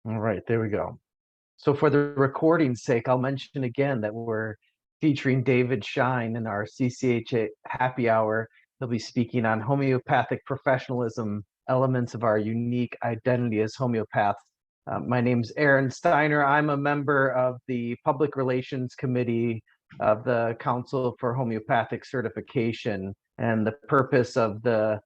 All right, there we go. So for the recording's sake, I'll mention again that we're featuring David Shein in our CCH happy hour. He'll be speaking on homeopathic professionalism, elements of our unique identity as homeopaths. My name's Aaron Steiner. I'm a member of the Public Relations Committee of the Council for Homeopathic Certification. And the purpose of the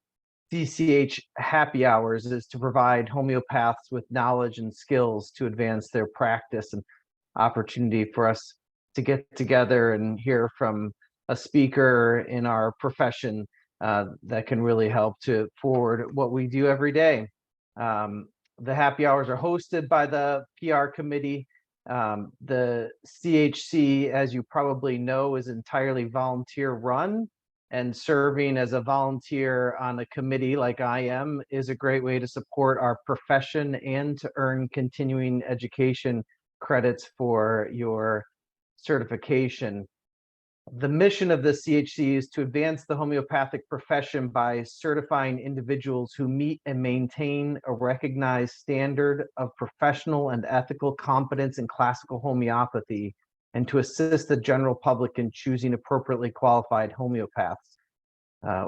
CCH happy hours is to provide homeopaths with knowledge and skills to advance their practice, and opportunity for us to get together and hear from a speaker in our profession that can really help to forward what we do every day. The happy hours are hosted by the PR committee. The CHC, as you probably know, is entirely volunteer run, and serving as a volunteer on a committee like I am is a great way to support our profession and to earn continuing education credits for your certification. The mission of the CHC is to advance the homeopathic profession by certifying individuals who meet and maintain a recognized standard of professional and ethical competence in classical homeopathy, and to assist the general public in choosing appropriately qualified homeopaths.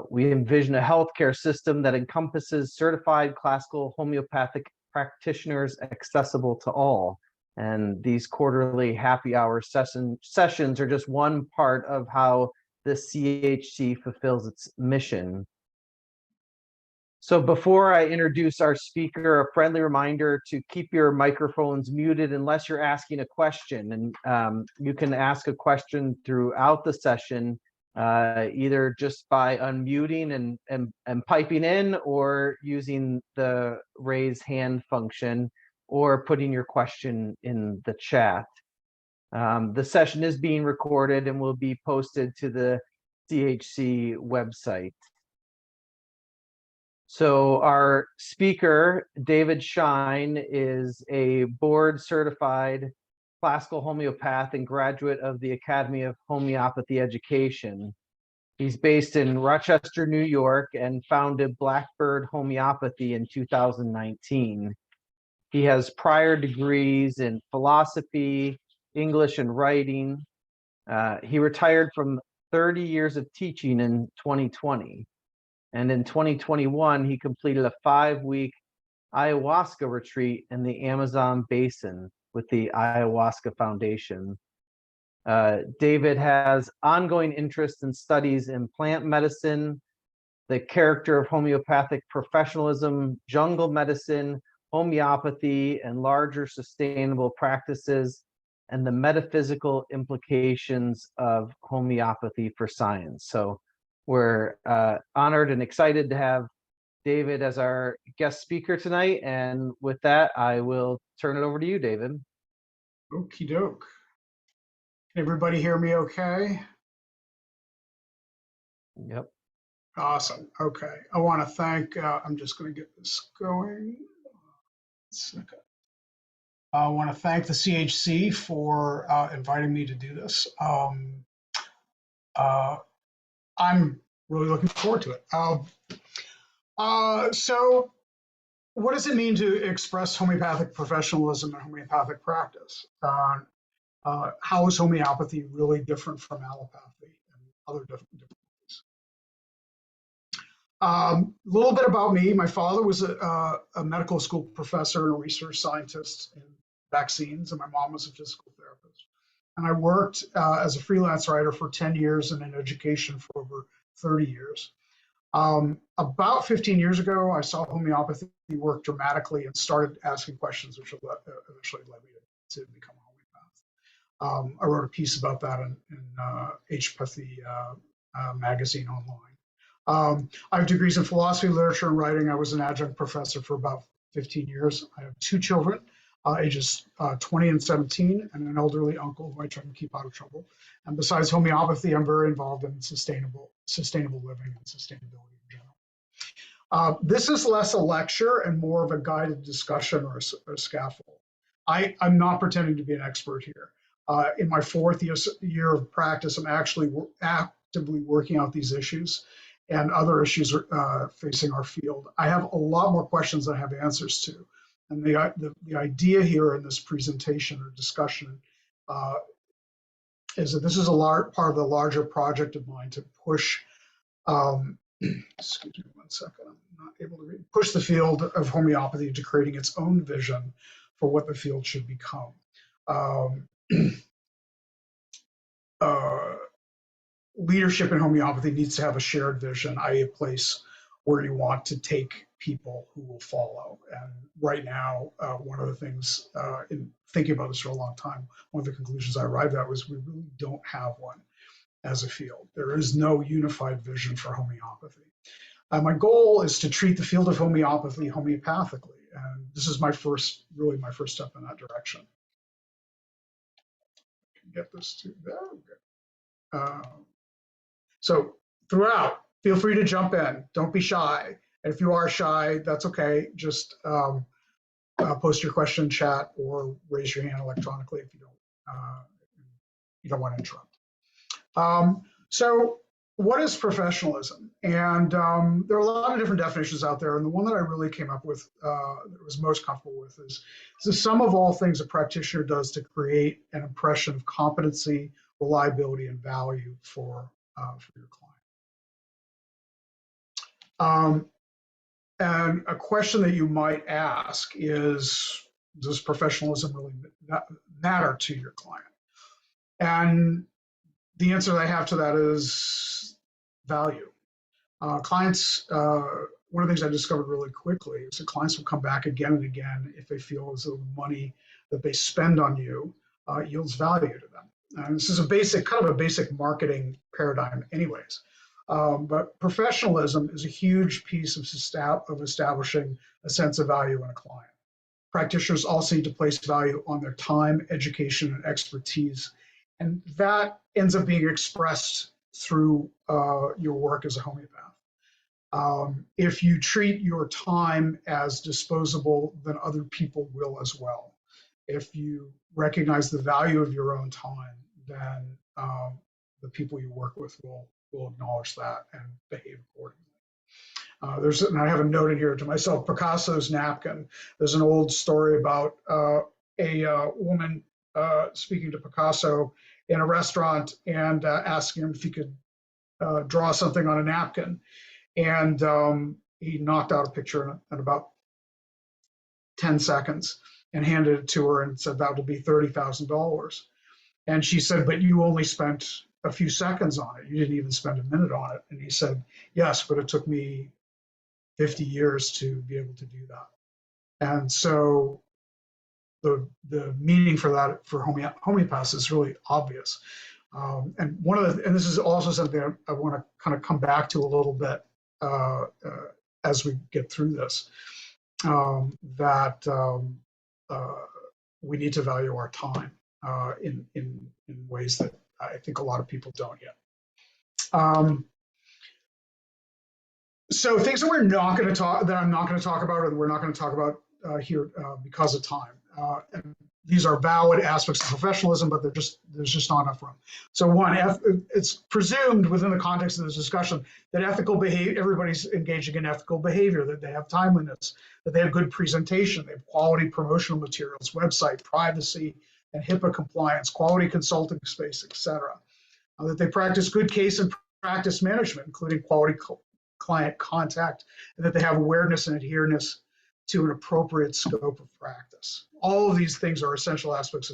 We envision a healthcare system that encompasses certified classical homeopathic practitioners accessible to all. And these quarterly happy hour sessions are just one part of how the CHC fulfills its mission. So before I introduce our speaker, a friendly reminder to keep your microphones muted unless you're asking a question. And you can ask a question throughout the session, either just by unmuting and piping in, or using the raise hand function, or putting your question in the chat. The session is being recorded and will be posted to the CHC website. So our speaker, David Shein, is a board certified classical homeopath and graduate of the Academy of Homeopathy Education. He's based in Rochester, New York, and founded Blackbird Homeopathy in 2019. He has prior degrees in philosophy, English, and writing. He retired from 30 years of teaching in 2020. And in 2021, he completed a 5-week ayahuasca retreat in the Amazon basin with the Ayahuasca Foundation. David has ongoing interest in studies in plant medicine, the character of homeopathic professionalism, jungle medicine, homeopathy, and larger sustainable practices, and the metaphysical implications of homeopathy for science. So we're honored and excited to have David as our guest speaker tonight. And with that, I will turn it over to you, David. Okie doke. Can everybody hear me okay? Yep. Awesome. Okay. I want to thank, I'm just going to get this going. I want to thank the CHC for inviting me to do this. I'm really looking forward to it. So what does it mean to express homeopathic professionalism and homeopathic practice? How is homeopathy really different from allopathy and other different ways? A little bit about me. My father was a medical school professor and a research scientist in vaccines, and my mom was a physical therapist. And I worked as a freelance writer for 10 years and in education for over 30 years. About 15 years ago, I saw homeopathy work dramatically and started asking questions, which eventually led me to become a homeopath. I wrote a piece about that in Homeopathy magazine online. I have degrees in philosophy, literature, and writing. I was an adjunct professor for about 15 years. I have 2 children, ages 20 and 17, and an elderly uncle who I try to keep out of trouble. And besides homeopathy, I'm very involved in sustainable living and sustainability in general. This is less a lecture and more of a guided discussion or a scaffold. I'm not pretending to be an expert here. In my 4th year of practice, I'm actually actively working out these issues and other issues facing our field. I have a lot more questions than I have answers to. And the idea here in this presentation or discussion is that this is a large part of the larger project of mine to push, excuse me one second, I'm not able to read, push the field of homeopathy into creating its own vision for what the field should become. Leadership in homeopathy needs to have a shared vision, i.e. a place where you want to take people who will follow. And right now, one of the things in thinking about this for a long time, one of the conclusions I arrived at was we really don't have one as a field. There is no unified vision for homeopathy. My goal is to treat the field of homeopathy homeopathically. And this is really my first step in that direction. Get this to there. So throughout, feel free to jump in. Don't be shy. And if you are shy, that's okay. Just post your question in chat or raise your hand electronically if you don't want to interrupt. So what is professionalism? And there are a lot of different definitions out there. And the one that I really came up with, that was most comfortable with, is the sum of all things a practitioner does to create an impression of competency, reliability, and value for your client. And a question that you might ask is, does professionalism really matter to your client? And the answer that I have to that is value. Clients, one of the things I discovered really quickly is that clients will come back again and again if they feel as though the money that they spend on you yields value to them. And this is kind of a basic marketing paradigm anyways. But professionalism is a huge piece of establishing a sense of value in a client. Practitioners also need to place value on their time, education, and expertise. And that ends up being expressed through your work as a homeopath. If you treat your time as disposable, then other people will as well. If you recognize the value of your own time, then the people you work with will acknowledge that and behave accordingly. And I have a note in here to myself, Picasso's napkin. There's an old story about a woman speaking to Picasso in a restaurant and asking him if he could draw something on a napkin. And he knocked out a picture in about 10 seconds and handed it to her and said, that will be $30,000. And she said, but you only spent a few seconds on it. You didn't even spend a minute on it. And he said, yes, but it took me 50 years to be able to do that. And so the meaning for that for homeopaths is really obvious. And this is also something I want to kind of come back to a little bit as we get through this, that we need to value our time in ways that I think a lot of people don't yet. So things that I'm not going to talk about, or we're not going to talk about here because of time. And these are valid aspects of professionalism, but there's just not enough room. So one, it's presumed within the context of this discussion that ethical behavior, everybody's engaging in ethical behavior, that they have timeliness, that they have good presentation, they have quality promotional materials, website, privacy, and HIPAA compliance, quality consulting space, etc. That they practice good case and practice management, including quality client contact, and that they have awareness and adherence to an appropriate scope of practice. All of these things are essential aspects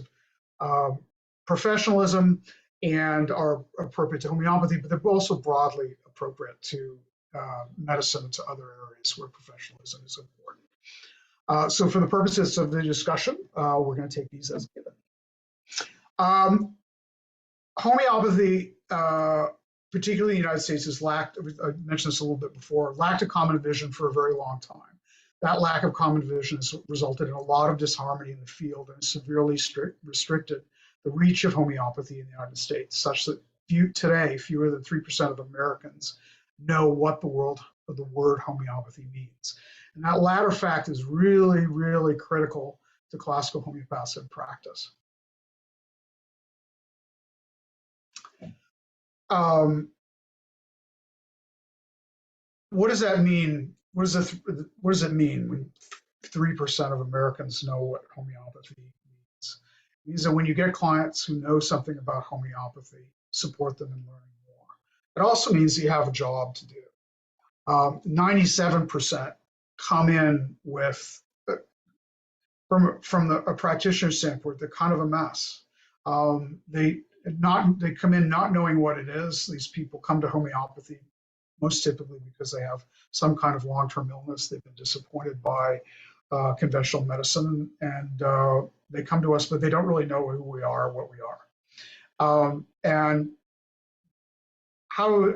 of professionalism and are appropriate to homeopathy, but they're also broadly appropriate to medicine and to other areas where professionalism is important. So for the purposes of the discussion, we're going to take these as given. Homeopathy, particularly in the United States, has lacked, I mentioned this a little bit before, lacked a common vision for a very long time. That lack of common vision has resulted in a lot of disharmony in the field and has severely restricted the reach of homeopathy in the United States, such that today fewer than 3% of Americans know what the word homeopathy means. And that latter fact is really, really critical to classical homeopathic practice. What does that mean? What does it mean when 3% of Americans know what homeopathy means. It means that when you get clients who know something about homeopathy, support them in learning more. It also means that you have a job to do. 97% come in with, from a practitioner standpoint, they're kind of a mess. They come in not knowing what it is. These people come to homeopathy most typically because they have some kind of long-term illness. They've been disappointed by conventional medicine, and they come to us, but they don't really know who we are or what we are. And how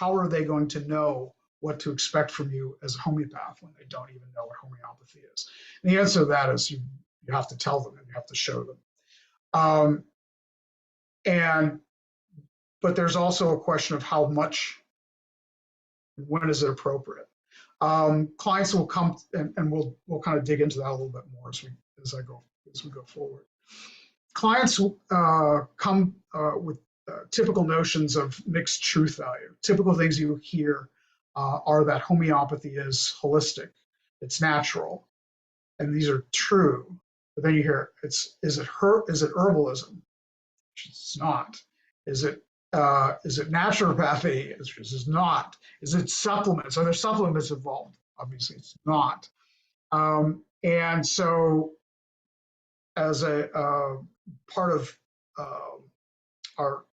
are they going to know what to expect from you as a homeopath when they don't even know what homeopathy is? And the answer to that is you have to tell them and you have to show them. But there's also a question of how much, when is it appropriate? Clients will come, and we'll kind of dig into that a little bit more as we go forward. Clients come with typical notions of mixed truth value. Typical things you hear are that homeopathy is holistic, it's natural, and these are true. But then you hear, is it herbalism? It's not. Is it naturopathy? It's not. Is it supplements? Are there supplements involved? Obviously, it's not. And so, as a part of our,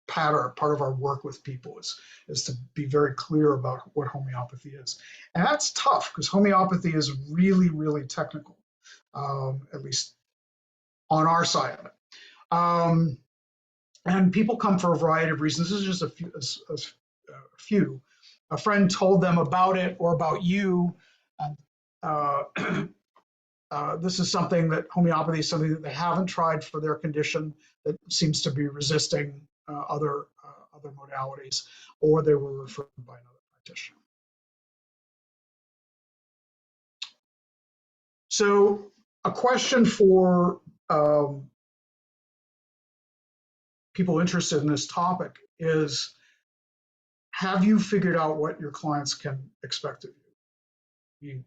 pattern, part of our work with people is to be very clear about what homeopathy is, and that's tough because homeopathy is really, really technical, at least on our side of it. And people come for a variety of reasons. This is just a few. A friend told them about it or about you. This is something that homeopathy is something that they haven't tried for their condition that seems to be resisting other modalities, or they were referred by another practitioner. So a question for people interested in this topic is, have you figured out what your clients can expect of you?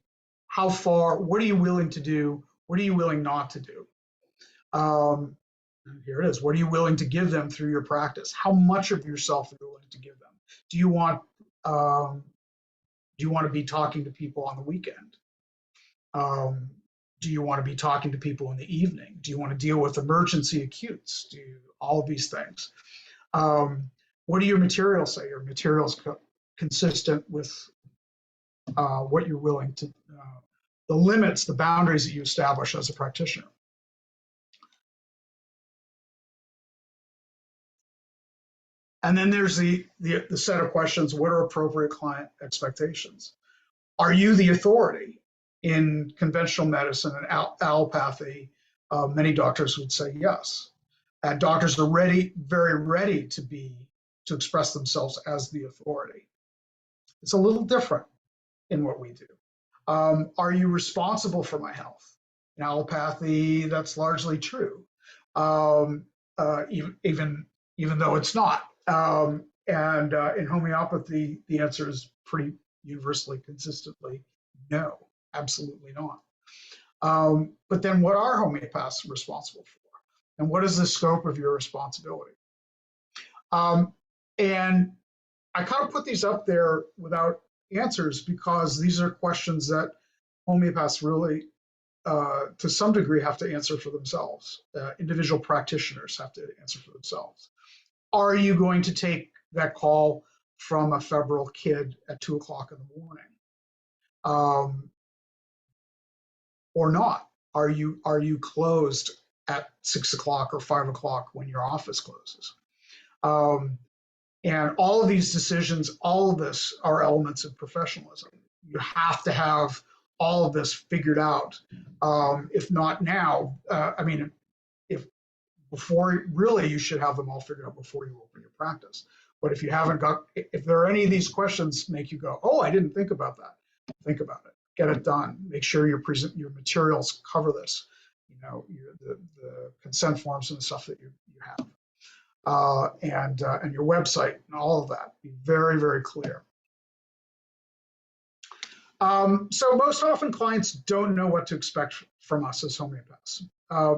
How far, what are you willing to do? What are you willing not to do? And here it is. What are you willing to give them through your practice? How much of yourself are you willing to give them? Do you want to be talking to people on the weekend? Do you want to be talking to people in the evening? Do you want to deal with emergency acutes? All of these things? What do your materials say? Are materials consistent with what you're willing to, the limits, the boundaries that you establish as a practitioner? And then there's the set of questions: what are appropriate client expectations? Are you the authority in conventional medicine and allopathy? Many doctors would say yes. And doctors are very ready to express themselves as the authority. It's a little different in what we do. Are you responsible for my health? In allopathy, that's largely true, even though it's not. And in homeopathy, the answer is pretty universally, consistently, no, absolutely not. But then what are homeopaths responsible for? And what is the scope of your responsibility? And I kind of put these up there without answers because these are questions that homeopaths really, to some degree, have to answer for themselves. Individual practitioners have to answer for themselves. Are you going to take that call from a febrile kid at 2 o'clock in the morning? Or not? Are you closed at 6 o'clock or 5 o'clock when your office closes? And all of these decisions, all of this are elements of professionalism. You have to have all of this figured out. If not now, before, really, you should have them all figured out before you open your practice. But if you haven't if there are any of these questions make you go, oh, I didn't think about that, think about it, get it done. Make sure your materials cover this, the consent forms and the stuff that you have. And your website and all of that. Be very, very clear. So most often clients don't know what to expect from us as homeopaths.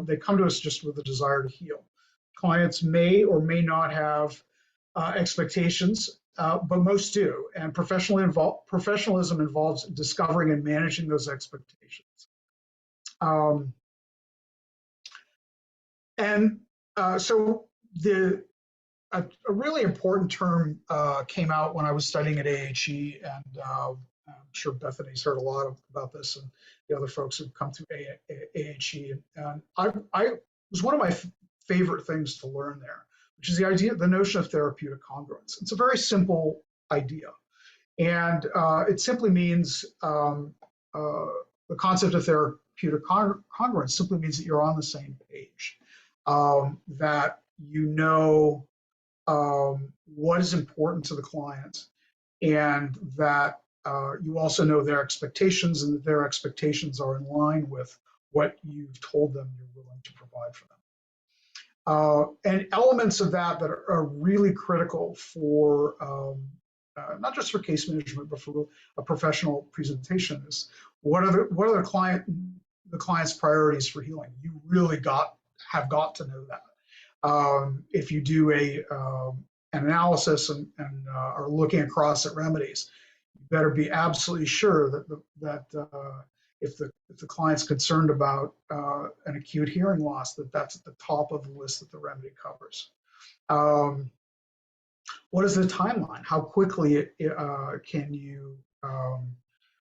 They come to us just with a desire to heal. Clients may or may not have expectations, but most do. And professionalism involves discovering and managing those expectations. So a really important term came out when I was studying at AHE, and I'm sure Bethany's heard a lot about this, and the other folks who've come through AHE. And I was one of my favorite things to learn there, which is the notion of therapeutic congruence. It's a very simple idea, and it simply means the concept of therapeutic congruence simply means that you're on the same page, that you know what is important to the client, and that you also know their expectations, and that their expectations are in line with what you've told them you're willing to provide for them. And elements of that are really critical for not just for case management, but for a professional presentation is what are the client's priorities for healing. You really have got to know that. If you do an analysis and are looking across at remedies, you better be absolutely sure that if the client's concerned about an acute hearing loss, that's at the top of the list that the remedy covers. What is the timeline? How quickly can you?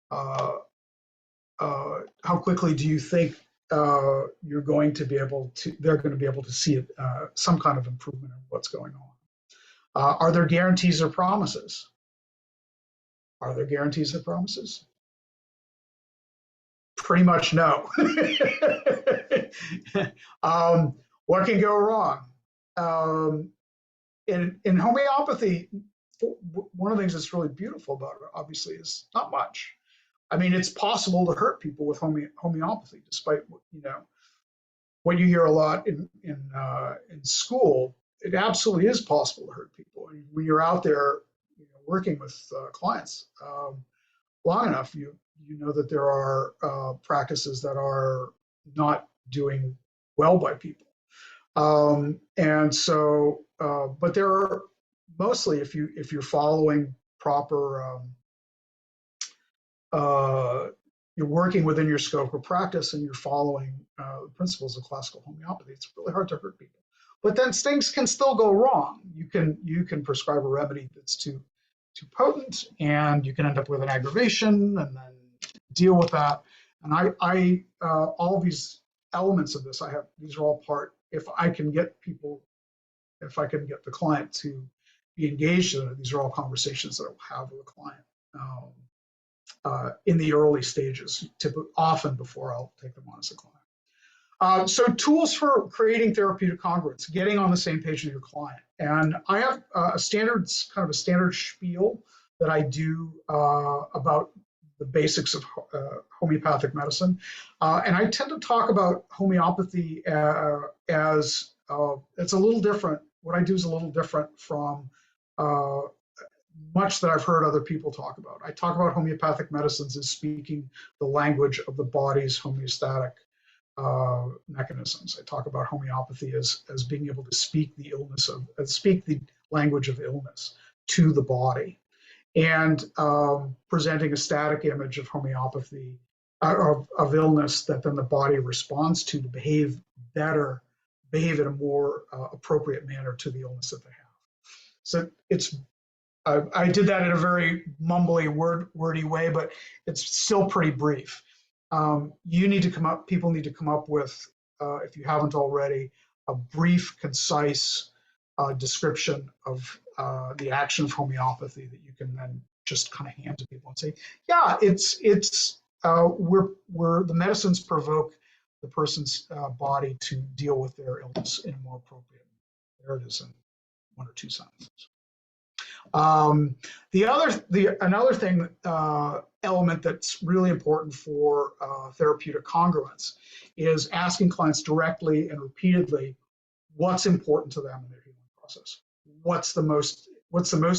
How quickly do you think you're going to be able to? They're going to be able to see some kind of improvement in what's going on. Are there guarantees or promises? Are there guarantees or promises? Pretty much no. What can go wrong? In homeopathy, one of the things that's really beautiful about it, obviously, is not much. I mean, it's possible to hurt people with homeopathy, despite what you hear a lot in school. It absolutely is possible to hurt people. And when you're out there, working with clients long enough, you know that there are practices that are not doing well by people. And so, but there are mostly, if you're following proper, you're working within your scope of practice, and you're following the principles of classical homeopathy, it's really hard to hurt people. But then things can still go wrong. You can prescribe a remedy that's too potent, and you can end up with an aggravation, and then deal with that. And all these elements of this, these are all part. If I can get the client to be engaged in it, these are all conversations that I'll have with a client in the early stages, often before I'll take them on as a client. So tools for creating therapeutic congruence, getting on the same page with your client. And I have a standard spiel that I do about the basics of homeopathic medicine. And I tend to talk about homeopathy as it's a little different. What I do is a little different from much that I've heard other people talk about. I talk about homeopathic medicines as speaking the language of the body's homeostatic mechanisms. I talk about homeopathy as being able to speak the language of illness to the body, and presenting a static image of homeopathy of illness that then the body responds to behave better, behave in a more appropriate manner to the illness that they have. So I did that in a very mumbly, wordy way, but it's still pretty brief. People need to come up with, if you haven't already, a brief, concise description of the action of homeopathy that you can then just kind of hand to people and say, yeah, the medicines provoke the person's body to deal with their illness in a more appropriate manner. There it is in one or two sentences. Another thing, element that's really important for therapeutic congruence is asking clients directly and repeatedly what's important to them in their healing process. What's the most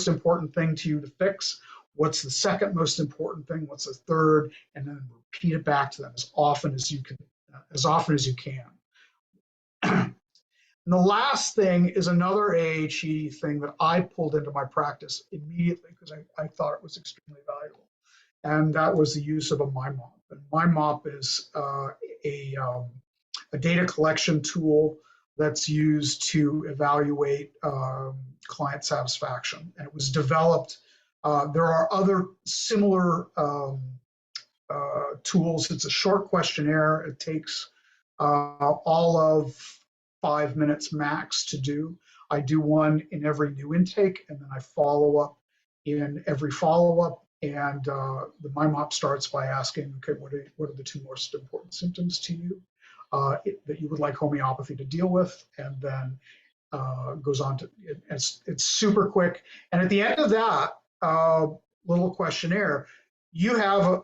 important thing to you to fix? What's the second most important thing? What's the third? And then repeat it back to them as often as you can, as often as you can. And the last thing is another AHE thing that I pulled into my practice immediately because I thought it was extremely valuable. And that was the use of a MyMop. And MyMop is a data collection tool that's used to evaluate client satisfaction. And it was developed. There are other similar tools. It's a short questionnaire. It takes all of 5 minutes max to do. I do one in every new intake, and then I follow up in every follow-up. And the MyMop starts by asking, okay, what are the two most important symptoms to you that you would like homeopathy to deal with? And then goes on to, it's super quick. And at the end of that little questionnaire, you have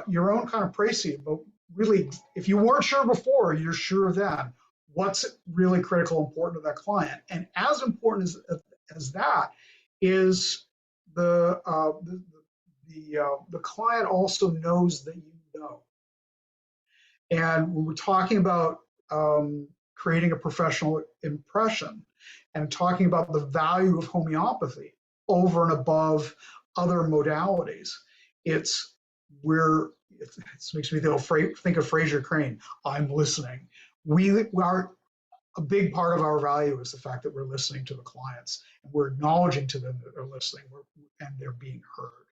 your own kind of précis, but really, if you weren't sure before, you're sure then. What's really critical, important to that client, and as important as that is the client also knows that you know. And when we're talking about creating a professional impression and talking about the value of homeopathy over and above other modalities, it makes me think of Fraser Crane. I'm listening. We are a big part of our value is the fact that we're listening to the clients and we're acknowledging to them that they're listening and they're being heard.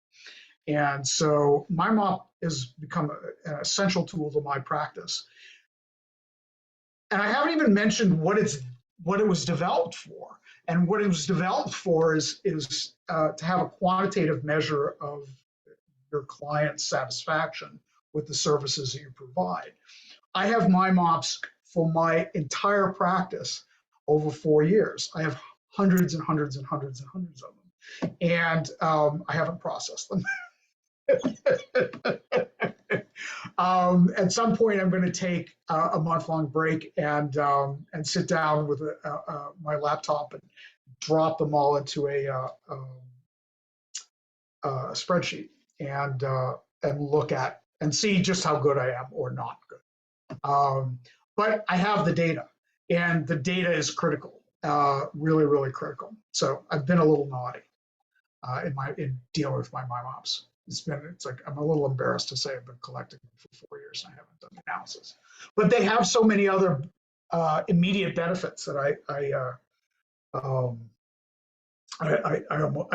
And so MyMop has become an essential tool to my practice. And I haven't even mentioned what it was developed for. And what it was developed for is to have a quantitative measure of your client's satisfaction with the services that you provide. I have MyMops for my entire practice over 4 years. I have hundreds and hundreds and hundreds and hundreds of them. And I haven't processed them. At some point, I'm going to take a month-long break and sit down with my laptop and drop them all into a spreadsheet and look at and see just how good I am or not good. But I have the data, and the data is critical, really, really critical. So I've been a little naughty in dealing with my MyMops. It's like I'm a little embarrassed to say I've been collecting them for 4 years and I haven't done the analysis. But they have so many other immediate benefits that I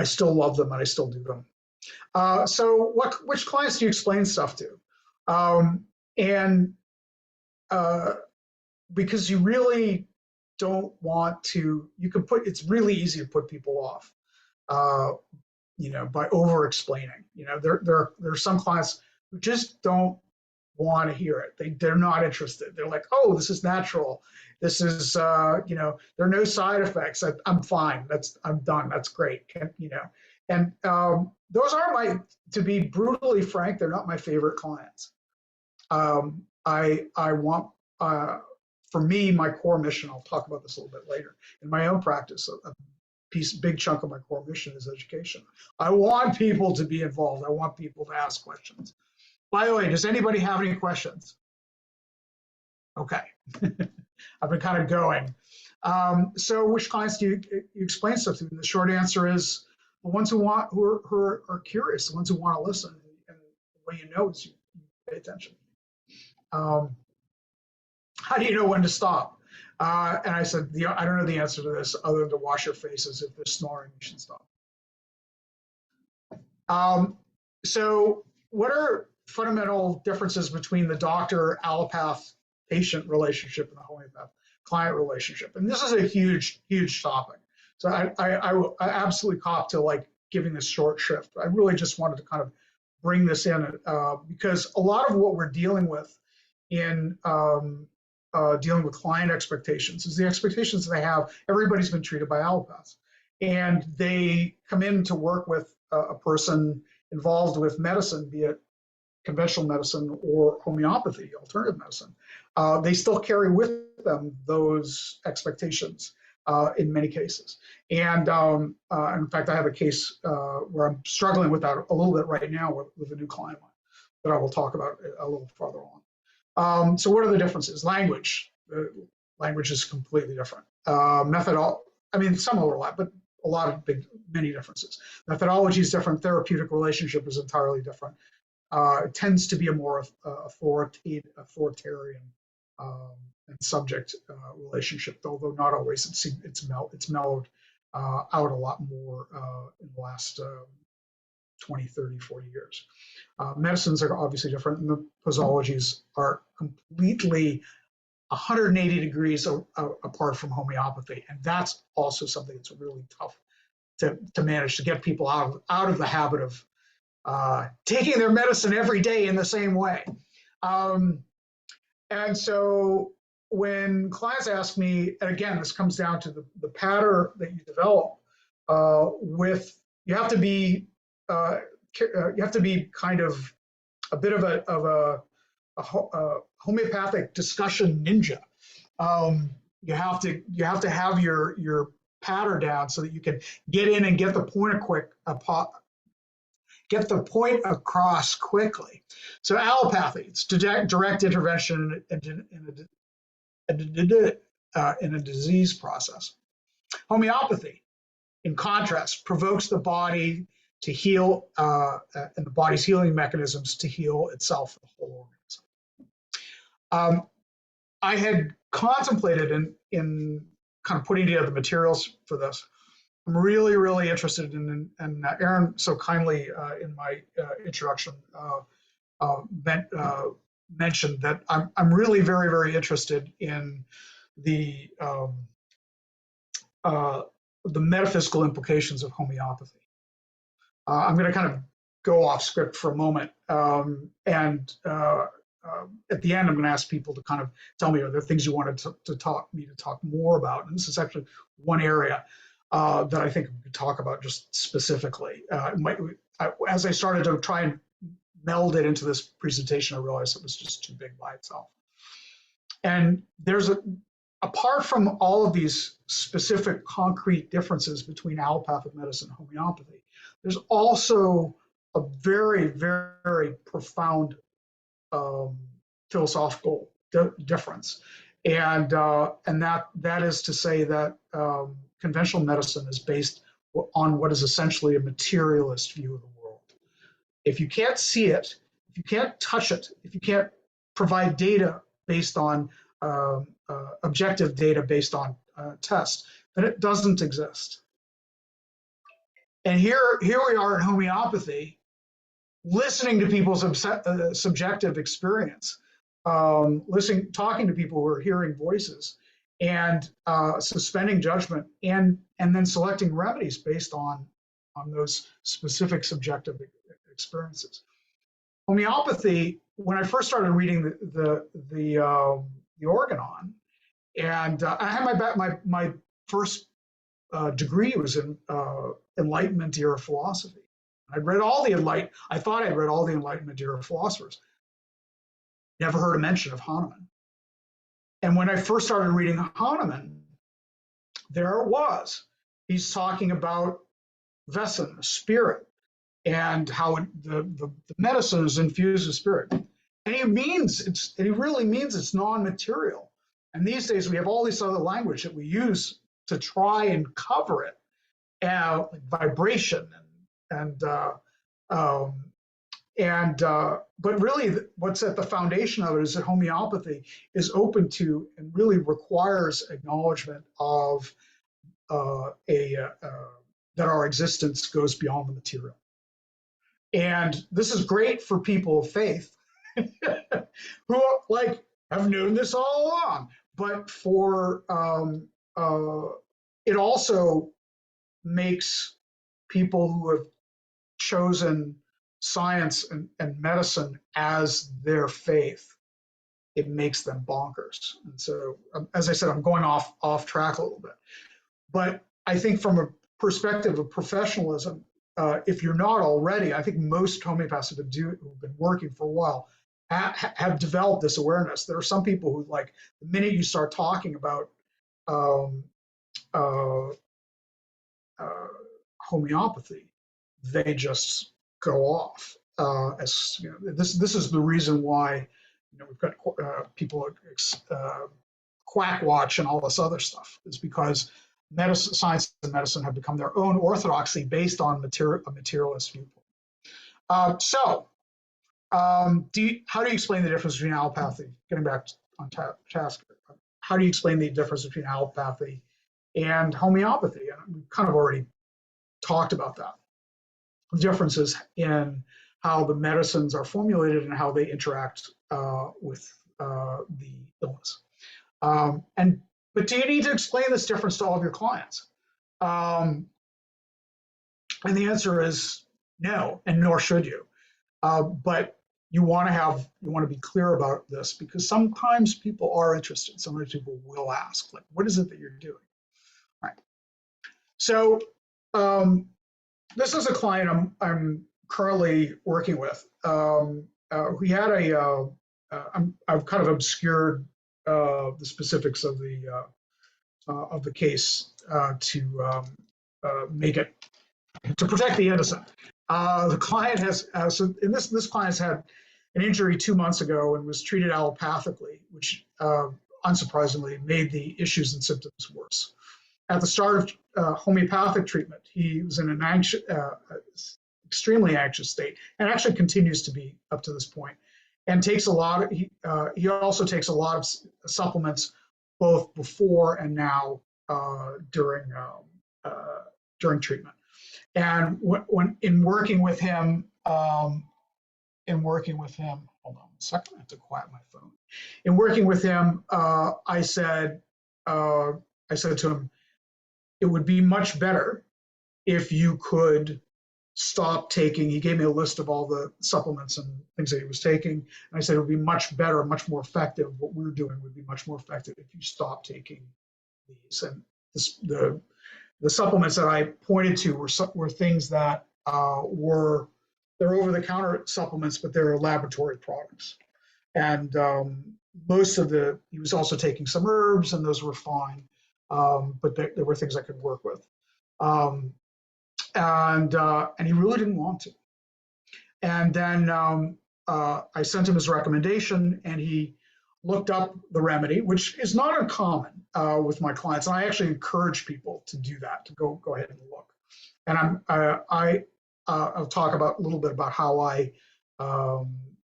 still love them and I still do them. So which clients do you explain stuff to? Because you really don't want to, it's really easy to put people off, by over explaining. There are some clients who just don't want to hear it. They're not interested. They're like, oh, this is natural. This is, there are no side effects. I'm fine. I'm done. That's great. And those are to be brutally frank, they're not my favorite clients. I want, for me, my core mission, I'll talk about this a little bit later, in my own practice, big chunk of my core mission is education. I want people to be involved. I want people to ask questions. By the way, does anybody have any questions? Okay, I've been kind of going. So which clients do you explain stuff to? And the short answer is the ones who are curious, the ones who want to listen. And the way you know is you pay attention. How do you know when to stop? And I said, I don't know the answer to this other than to wash your faces. If they're snoring, you should stop. So what are fundamental differences between the doctor-allopath patient relationship and the homeopath client relationship? And this is a huge, huge topic. So I absolutely cop to giving this short shrift. I really just wanted to kind of bring this in because a lot of what we're dealing with in dealing with client expectations is the expectations they have. Everybody's been treated by allopaths, and they come in to work with a person involved with medicine, be it conventional medicine or homeopathy, alternative medicine. They still carry with them those expectations. in many cases. And in fact, I have a case where I'm struggling with that a little bit right now with a new client that I will talk about a little further on. So what are the differences? Language. Language is completely different. I mean, some overlap, but a lot of many differences. Methodology is different. Therapeutic relationship is entirely different. It tends to be a more authoritarian and subject relationship, although not always. It's mellowed out a lot more in the last 20, 30, 40 years. Medicines are obviously different, and the posologies are completely 180 degrees apart from homeopathy. And that's also something that's really tough to manage, to get people out of the habit of taking their medicine every day in the same way. And so when clients ask me, and again, this comes down to the pattern that you develop you have to be kind of a bit of a homeopathic discussion ninja. You have to have your pattern down so that you can get in and get the point across quickly. So allopathy, it's direct intervention in a disease process. Homeopathy, in contrast, provokes the body to heal and the body's healing mechanisms to heal itself, the whole organism. I had contemplated in kind of putting together the materials for this. I'm really, really interested in, and Aaron so kindly in my introduction mentioned that I'm really very, very interested in the metaphysical implications of homeopathy. I'm going to kind of go off script for a moment, and at the end, I'm going to ask people to kind of tell me, are there things you wanted to talk more about? And this is actually one area that I think we could talk about just specifically. As I started to try and meld it into this presentation, I realized it was just too big by itself. And apart from all of these specific concrete differences between allopathic medicine and homeopathy, there's also a very, very profound philosophical difference, and that is to say that conventional medicine is based on what is essentially a materialist view of the world. If you can't see it, if you can't touch it, if you can't provide data based on objective data based on tests, then it doesn't exist. And here we are in homeopathy, listening to people's subjective experience, talking to people who are hearing voices, and suspending judgment, and then selecting remedies based on those specific subjective experiences. Homeopathy, when I first started reading the Organon, and I had my first degree was in Enlightenment era philosophy. I'd read all I thought I'd read all the Enlightenment era philosophers. Never heard a mention of Hahnemann. And when I first started reading Hahnemann, there it was. He's talking about Wesen, spirit, and how the medicine is infused with spirit. And he really means it's non-material. And these days we have all this other language that we use to try and cover it, like vibration but really what's at the foundation of it is that homeopathy is open to and really requires acknowledgement of that our existence goes beyond the material. And this is great for people of faith who have known this all along, but it also makes people who have chosen science and medicine as their faith, it makes them bonkers. And so, as I said, I'm going off track a little bit. But I think from a perspective of professionalism, if you're not already, I think most homeopaths who've been working for a while have developed this awareness. There are some people who, the minute you start talking about uh, homeopathy, they just go off. As you know, this is the reason why we've got people quack watch and all this other stuff. Is because medicine, science, and medicine have become their own orthodoxy based on a materialist viewpoint. How do you explain the difference between allopathy? Getting back on task, how do you explain the difference between allopathy and homeopathy? And we've kind of already talked about that. The differences in how the medicines are formulated and how they interact with the illness. But do you need to explain this difference to all of your clients? And the answer is no, and nor should you. But you want to be clear about this, because sometimes people are interested. Sometimes people will ask, like, what is it that you're doing? All right. So this is a client I'm currently working with. We had I've kind of obscured the specifics of the case to make it, to protect the innocent. The client has, and this client's had an injury 2 months ago and was treated allopathically, which unsurprisingly made the issues and symptoms worse. At the start of homeopathic treatment, he was in an extremely anxious state, and actually continues to be up to this point, and takes a lot of, he also takes a lot of supplements both before and now during treatment. And when in working with him, hold on a second, I have to quiet my phone. In working with him, I said to him, it would be much better if you could stop taking, he gave me a list of all the supplements and things that he was taking. And I said, it would be much better, much more effective. What we're doing would be much more effective if you stop taking these. And the supplements that I pointed to were things that they're over-the-counter supplements, but they're laboratory products. And he was also taking some herbs, and those were fine. But there were things I could work with. And he really didn't want to. And then I sent him his recommendation, and he looked up the remedy, which is not uncommon with my clients. And I actually encourage people to do that, to go ahead and look. And I'll talk about a little bit about how I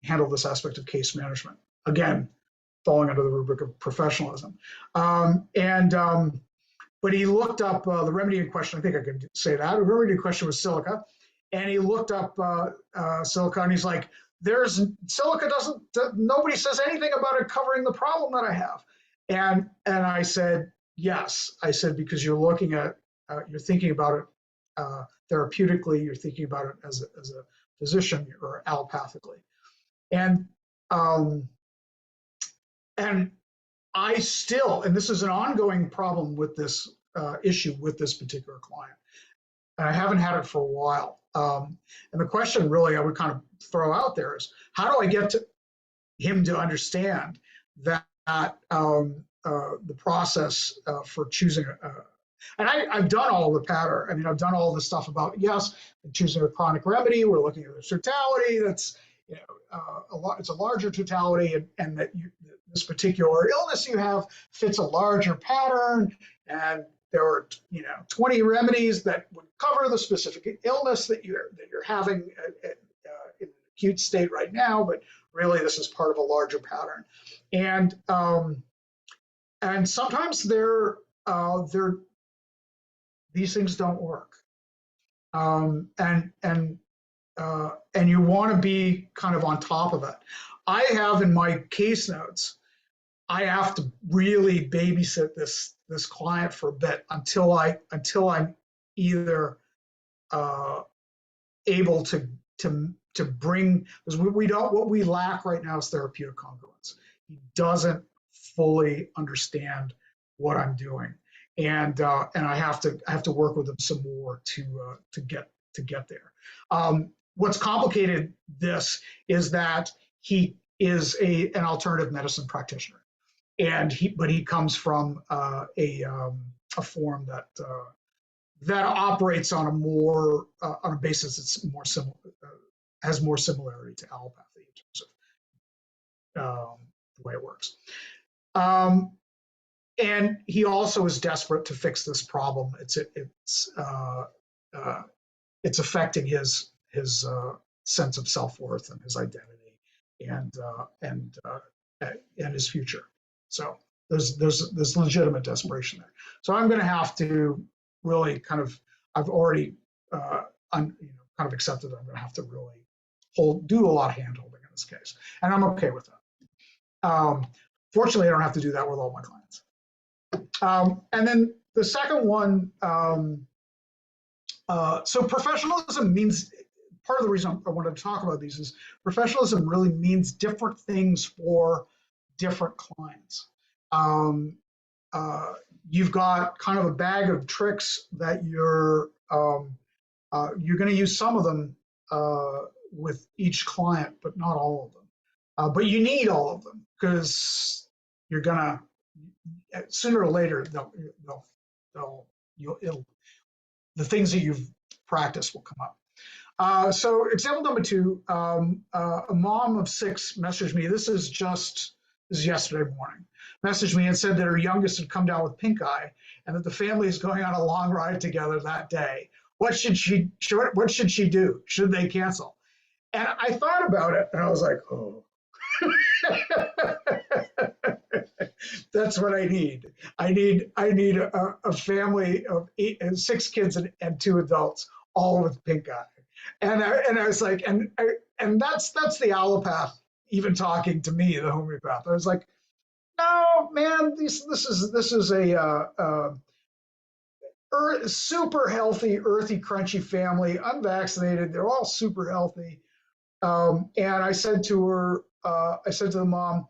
handle this aspect of case management. Again, falling under the rubric of professionalism. But he looked up the remedy in question. I think I can say that. The remedy in question was silica. And he looked up silica, and he's like, silica nobody says anything about it covering the problem that I have. And I said, yes. I said, because you're looking at, you're thinking about it therapeutically, you're thinking about it as a physician or allopathically. And I still, and this is an ongoing problem with this issue with this particular client, and I haven't had it for a while. And the question really I would kind of throw out there is, how do I get him to understand that the process for choosing and I've done all the pattern. I mean, I've done all the stuff about, yes, choosing a chronic remedy. We're looking at the totality. That's, it's a larger totality, and that this particular illness you have fits a larger pattern, and there are 20 remedies that would cover the specific illness that you're having in an acute state right now, but really this is part of a larger pattern. And sometimes these things don't work, and you want to be kind of on top of it. I have in my case notes, I have to really babysit this client for a bit until I'm either able to bring, because what we lack right now is therapeutic congruence. He doesn't fully understand what I'm doing, and I have to work with him some more to get there. What's complicated this is that he is an alternative medicine practitioner, but he comes from a a form that that operates on a more on a basis that's more similar, has more similarity to allopathy in terms of the way it works. And he also is desperate to fix this problem. It's affecting his sense of self-worth and his identity and his future. So there's legitimate desperation there. So I'm going to have to really kind of, I've already kind of accepted that I'm going to have to really do a lot of hand holding in this case, and I'm okay with that. Fortunately, I don't have to do that with all my clients. And then the second one, so professionalism means, part of the reason I wanted to talk about these is professionalism really means different things for different clients. You've got kind of a bag of tricks that you're going to use some of them with each client, but not all of them. But you need all of them because you're gonna, sooner or later the things that you've practiced will come up. So example number 2, a mom of 6 messaged me. This is yesterday morning. Messaged me and said that her youngest had come down with pink eye and that the family is going on a long ride together that day. What should she do? Should they cancel? And I thought about it and I was like, oh. That's what I need. I need a family of 6 kids and 2 adults, all with pink eye. And I was like, and that's the allopath even talking to me, the homeopath. I was like, no, man, this is a super healthy, earthy, crunchy family, unvaccinated. They're all super healthy. And I said to her, I said to the mom,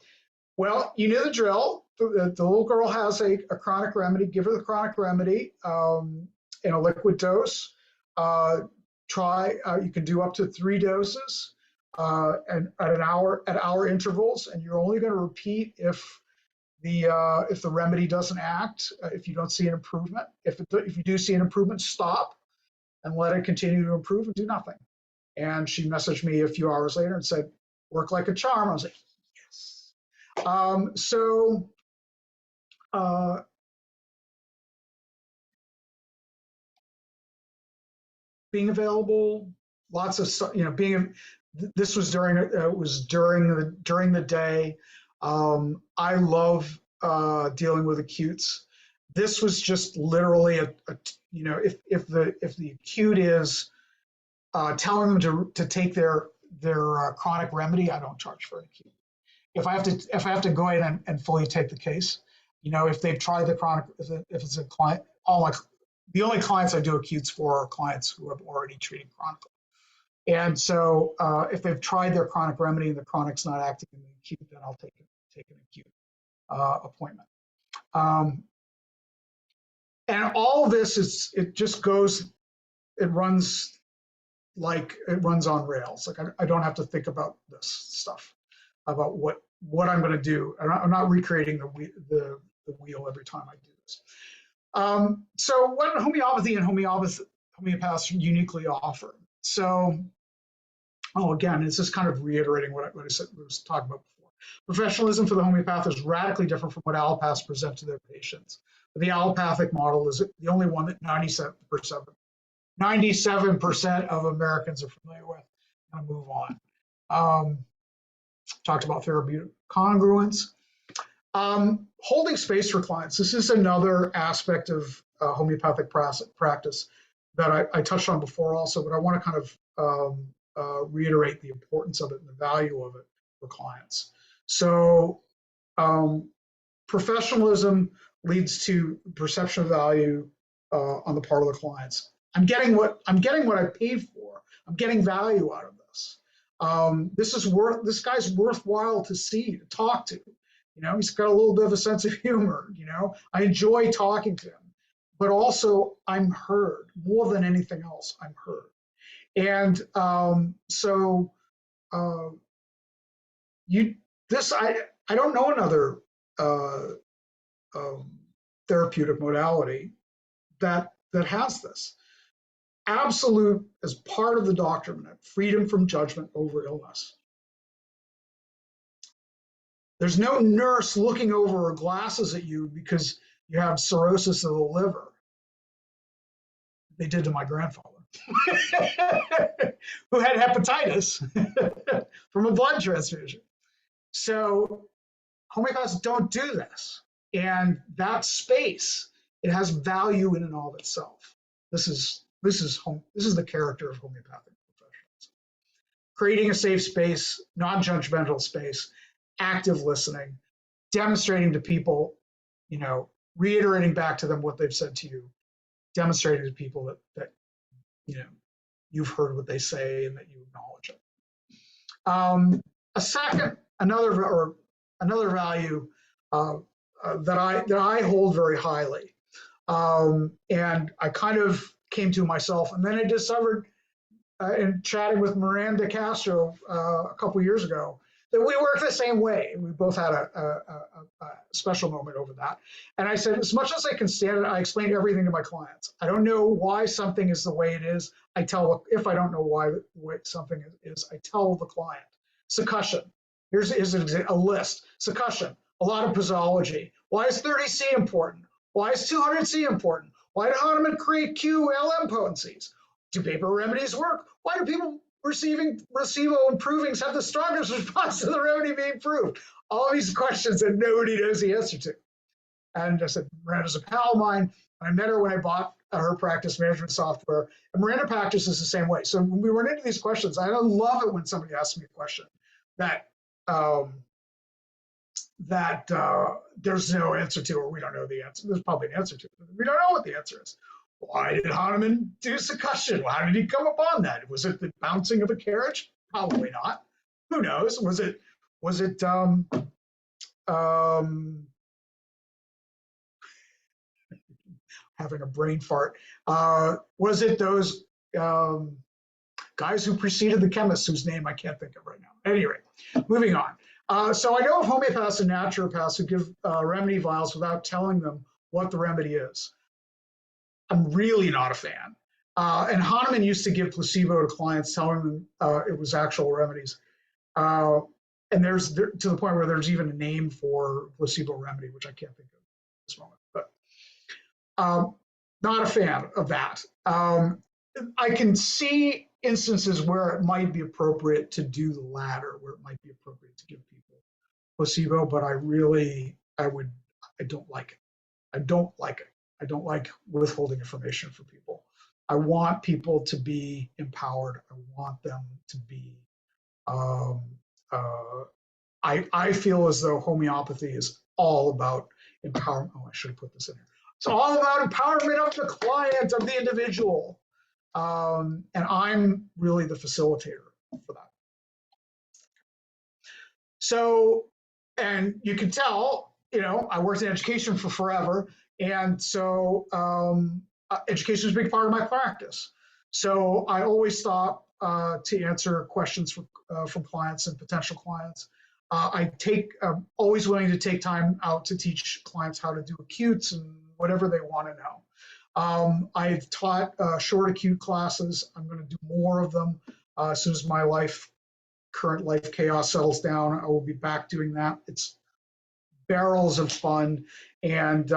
well, you know the drill. The little girl has a chronic remedy. Give her the chronic remedy in a liquid dose. You can do up to 3 doses and at hour intervals, and you're only going to repeat if the remedy doesn't act, if you don't see an improvement. If you do see an improvement, stop and let it continue to improve and do nothing. And she messaged me a few hours later and said, work like a charm. I was like, yes. Being available, lots of, this was during the day. I love dealing with acutes. This was just literally if the acute is telling them to take their chronic remedy, I don't charge for an acute. If I have to go in and fully take the case, if they've tried the chronic, if it's a client, the only clients I do acutes for are clients who have already treated chronically. And so if they've tried their chronic remedy and the chronic's not acting in the acute, then I'll take an acute appointment. And all of this it runs on rails. Like I don't have to think about this stuff, about what I'm going to do. I'm not recreating the wheel every time I do this. So what homeopathy and homeopaths uniquely offer. So, again, it's just kind of reiterating what I was talking about before. Professionalism for the homeopath is radically different from what allopaths present to their patients. The allopathic model is the only one that 97% of Americans are familiar with. I'm going to move on. Talked about therapeutic congruence. Holding space for clients. This is another aspect of homeopathic practice that I touched on before also, but I want to kind of reiterate the importance of it and the value of it for clients. So professionalism leads to perception of value on the part of the clients. I'm getting what I paid for. I'm getting value out of this. This guy's worthwhile to see, to talk to. He's got a little bit of a sense of humor. I enjoy talking to him, but also I'm heard more than anything else. I'm heard, and I don't know another therapeutic modality that has this absolute, as part of the doctrine, freedom from judgment over illness. There's no nurse looking over her glasses at you because you have cirrhosis of the liver. They did to my grandfather, who had hepatitis from a blood transfusion. So homeopaths don't do this. And that space, it has value in and of itself. This is the character of homeopathic professionals. Creating a safe space, non-judgmental space, active listening, demonstrating to people, reiterating back to them what they've said to you, demonstrating to people that you've heard what they say and that you acknowledge it. Another value that I hold very highly, and I kind of came to myself, and then I discovered in chatting with Miranda Castro a couple years ago that we work the same way. We both had a special moment over that. And I said, as much as I can stand it, I explain everything to my clients. I don't know why something is the way it is. If I don't know why something is, I tell the client. Succussion. Here's a list. Succussion. A lot of posology. Why is 30C important? Why is 200C important? Why did Hahnemann create QLM potencies? Do paper remedies work? Why do people receiving placebo improvings have the strongest response to the remedy being proved? All of these questions that nobody knows the answer to. And I said, Miranda's a pal of mine. I met her when I bought her practice management software. And Miranda practices the same way. So when we run into these questions, I love it when somebody asks me a question that there's no answer to, or we don't know the answer. There's probably an answer to it, but we don't know what the answer is. Why did Hahnemann do succussion? How did he come upon that? Was it the bouncing of a carriage? Probably not. Who knows? Was it having a brain fart? Was it those guys who preceded the chemists whose name I can't think of right now? Anyway, moving on. So I know of homeopaths and naturopaths who give remedy vials without telling them what the remedy is. I'm really not a fan. And Hahnemann used to give placebo to clients, telling them it was actual remedies. And there's to the point where there's even a name for placebo remedy, which I can't think of at this moment. But not a fan of that. I can see instances where it might be appropriate to do the latter, where it might be appropriate to give people placebo, but I don't like it. I don't like it. I don't like withholding information from people. I want people to be empowered. I want them to be, I feel as though homeopathy is all about empowerment. Oh, I should have put this in here. It's all about empowerment of the client, of the individual. And I'm really the facilitator for that. So, and you can tell, I worked in education for forever. And so education is a big part of my practice. So I always stop to answer questions from clients and potential clients. I'm always willing to take time out to teach clients how to do acutes and whatever they want to know. I've taught short acute classes. I'm going to do more of them as soon as my current life chaos settles down. I will be back doing that. It's barrels of fun, and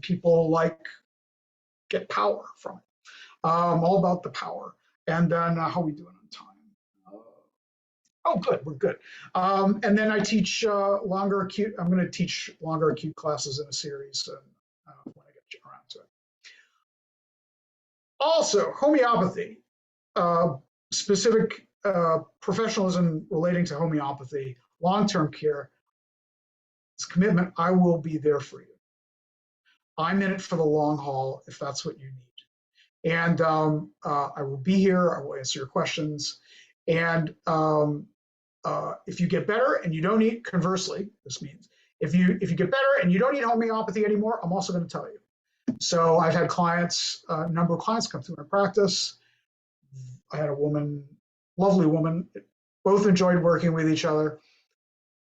people get power from it. All about the power. And then how are we doing on time? Oh, good, we're good. And then I teach longer acute. I'm going to teach longer acute classes in a series when I get around to it. Also, homeopathy, specific professionalism relating to homeopathy, long-term care. It's commitment. I will be there for you. I'm in it for the long haul if that's what you need. And I will be here. I will answer your questions. And if you get better and you don't need, conversely, this means if you get better and you don't need homeopathy anymore, I'm also going to tell you. So I've had clients, a number of clients come through my practice. I had a woman, lovely woman, both enjoyed working with each other.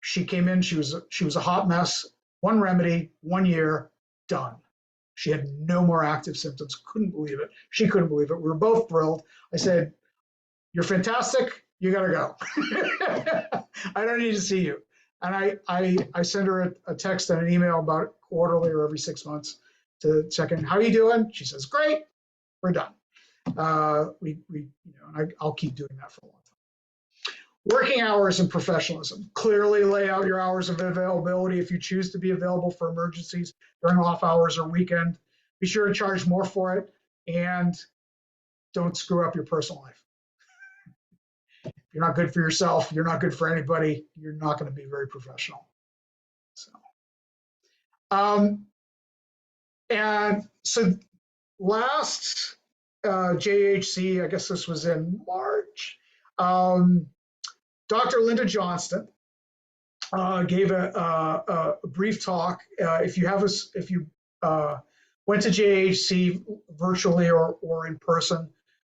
She came in, she was a hot mess. one remedy, 1 year, done. She had no more active symptoms. Couldn't believe it. She couldn't believe it. We were both thrilled. I said, "You're fantastic. You got to go. I don't need to see you." And I send her a text and an email about quarterly or every 6 months to check in. "How are you doing?" She says, "Great. We're done." And I'll keep doing that for a long time. Working hours and professionalism. Clearly lay out your hours of availability. If you choose to be available for emergencies during off hours or weekend, be sure to charge more for it, and don't screw up your personal life. If you're not good for yourself, you're not good for anybody, you're not going to be very professional. So, and so last JHC, I guess this was in March, Dr. Linda Johnston gave a brief talk. If you went to JHC virtually or in person,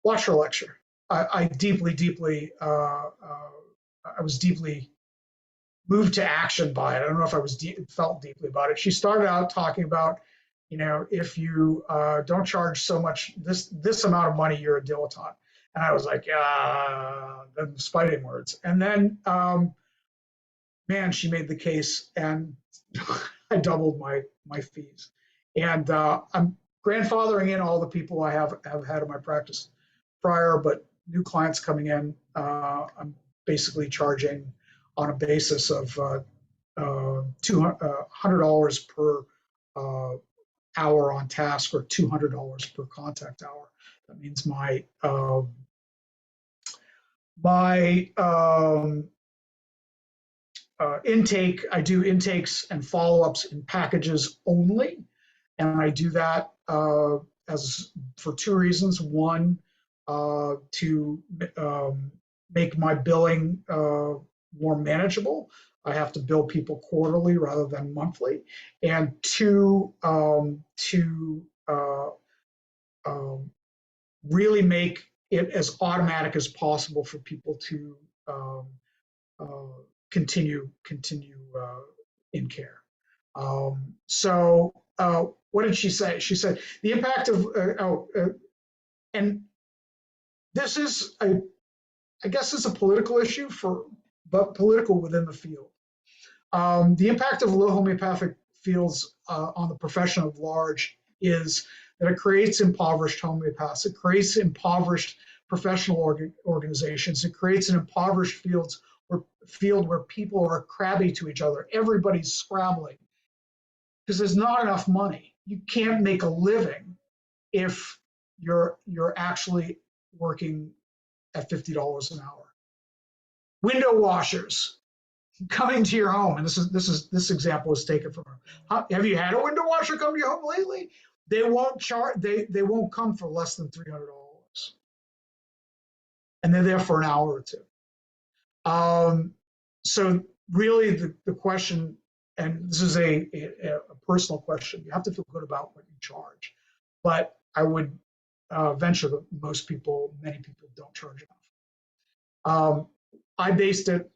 watch her lecture. I was deeply moved to action by it. I don't know if I felt deeply about it. She started out talking about, if you don't charge so much, this amount of money, you're a dilettante. And I was like, that's fighting words. And then, man, she made the case, and I doubled my fees. And I'm grandfathering in all the people I have had in my practice prior, but new clients coming in, I'm basically charging on a basis of $100 per hour on task, or $200 per contact hour. That means my intake, I do intakes and follow-ups in packages only, and I do that for two reasons. One, to make my billing more manageable. I have to bill people quarterly rather than monthly. And two, to really make it as automatic as possible for people to continue in care. So what did she say? She said the impact of and this is I guess it's a political issue, but political within the field. The impact of low homeopathic fields on the profession at large is that it creates impoverished homeopaths. It creates impoverished professional organizations. It creates an impoverished field where people are crabby to each other. Everybody's scrabbling because there's not enough money. You can't make a living if you're actually working at $50 an hour. Window washers coming to your home, and this example was taken from her. Have you had a window washer come to your home lately? They won't charge. They won't come for less than $300, and they're there for an hour or two. So really, the question, and this is a personal question, you have to feel good about what you charge, but I would venture that many people don't charge enough. I based it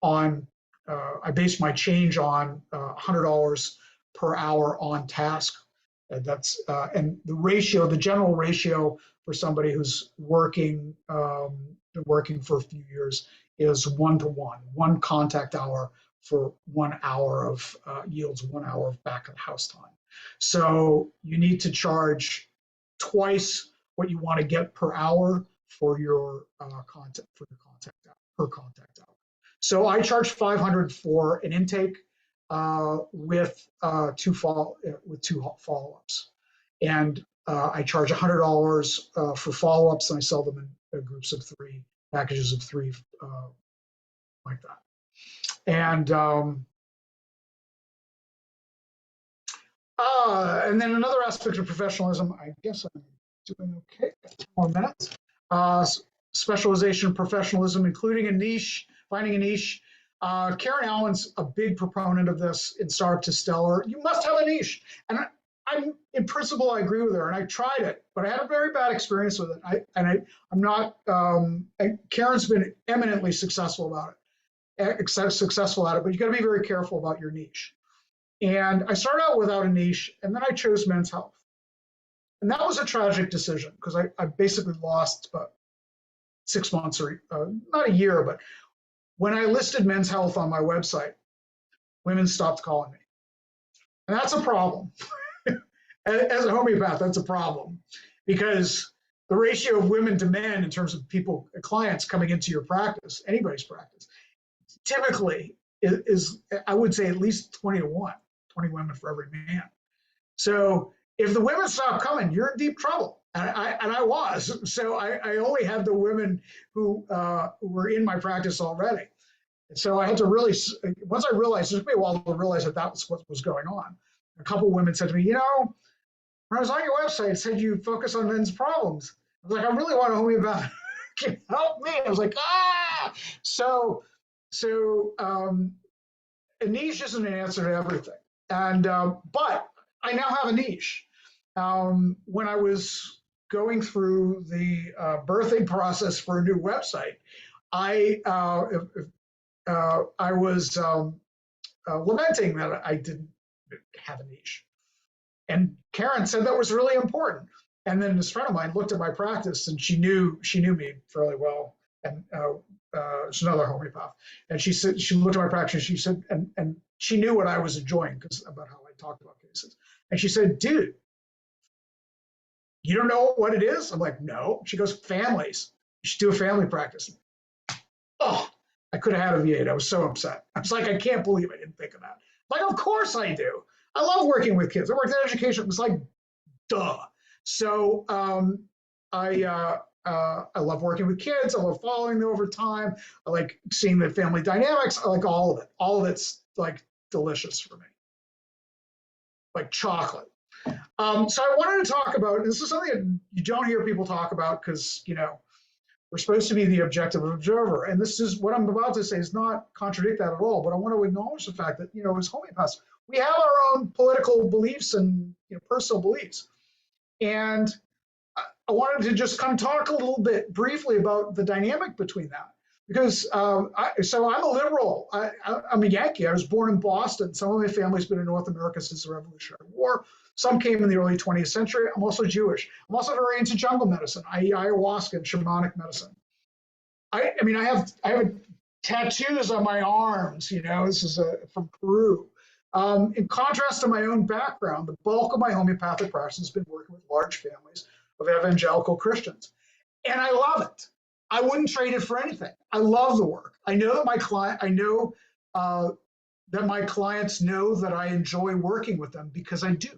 I based my change on $100 per hour on task. And that's and the general ratio for somebody who's been working for a few years is 1-to-1. One contact hour for 1 hour of yields 1 hour of back of the house time. So you need to charge twice what you want to get per hour for your contact per contact hour. So I charge $500 for an intake with two follow-ups, and I charge $100 for follow-ups, and I sell them in groups of 3, packages of 3, like that. And then another aspect of professionalism, I guess I'm doing okay. 2 more minutes. Specialization and professionalism, including a niche, finding a niche. Karen Allen's a big proponent of this in Start to Stellar. You must have a niche. And I'm in principle, I agree with her, and I tried it, but I had a very bad experience with it. I'm not, Karen's been eminently successful about it, but you got to be very careful about your niche. And I started out without a niche, and then I chose men's health. And that was a tragic decision because I basically lost about 6 months or not a year, but when I listed men's health on my website, women stopped calling me. And that's a problem. As a homeopath, that's a problem because the ratio of women to men in terms of people, clients coming into your practice, anybody's practice, typically is I would say at least 20 to 1, 20 women for every man. So if the women stop coming, you're in deep trouble. And I was. So I only had the women who were in my practice already. And so I had to really, once I realized, it took me a while to realize that that was what was going on. A couple of women said to me, you know, when I was on your website, it said you focus on men's problems. I was like, I really want a homeopath can help me. I was like, ah! So a niche isn't an answer to everything. And, but I now have a niche. When I was going through the birthing process for a new website, I was lamenting that I didn't have a niche. And Karen said that was really important. And then this friend of mine looked at my practice, and she knew me fairly well. And she's another homeopath. And she said, she looked at my practice, she said, and she knew what I was enjoying about how I talked about cases. And she said, dude, you don't know what it is? I'm like, no. She goes, families. You should do a family practice. Oh, I could have had a V8. I was so upset. I was like, I can't believe I didn't think of that. Like, of course I do. I love working with kids. I worked in education. It was like, duh. So I love working with kids. I love following them over time. I like seeing the family dynamics. I like all of it. All of it's like delicious for me, like chocolate. So I wanted to talk about, this is something that you don't hear people talk about because, you know, we're supposed to be the objective observer. And this is what I'm about to say is not contradict that at all, but I want to acknowledge the fact that, you know, as homeopaths, we have our own political beliefs and, you know, personal beliefs. And I wanted to just kind of talk a little bit briefly about the dynamic between that. Because so I'm a liberal. I'm a Yankee. I was born in Boston. Some of my family's been in North America since the Revolutionary War. Some came in the early 20th century. I'm also Jewish. I'm also very into jungle medicine. I eat ayahuasca and shamanic medicine. I mean, I have tattoos on my arms. You know, this is from Peru. In contrast to my own background, the bulk of my homeopathic practice has been working with large families of evangelical Christians, and I love it. I wouldn't trade it for anything. I love the work. I know that my clients know that I enjoy working with them because I do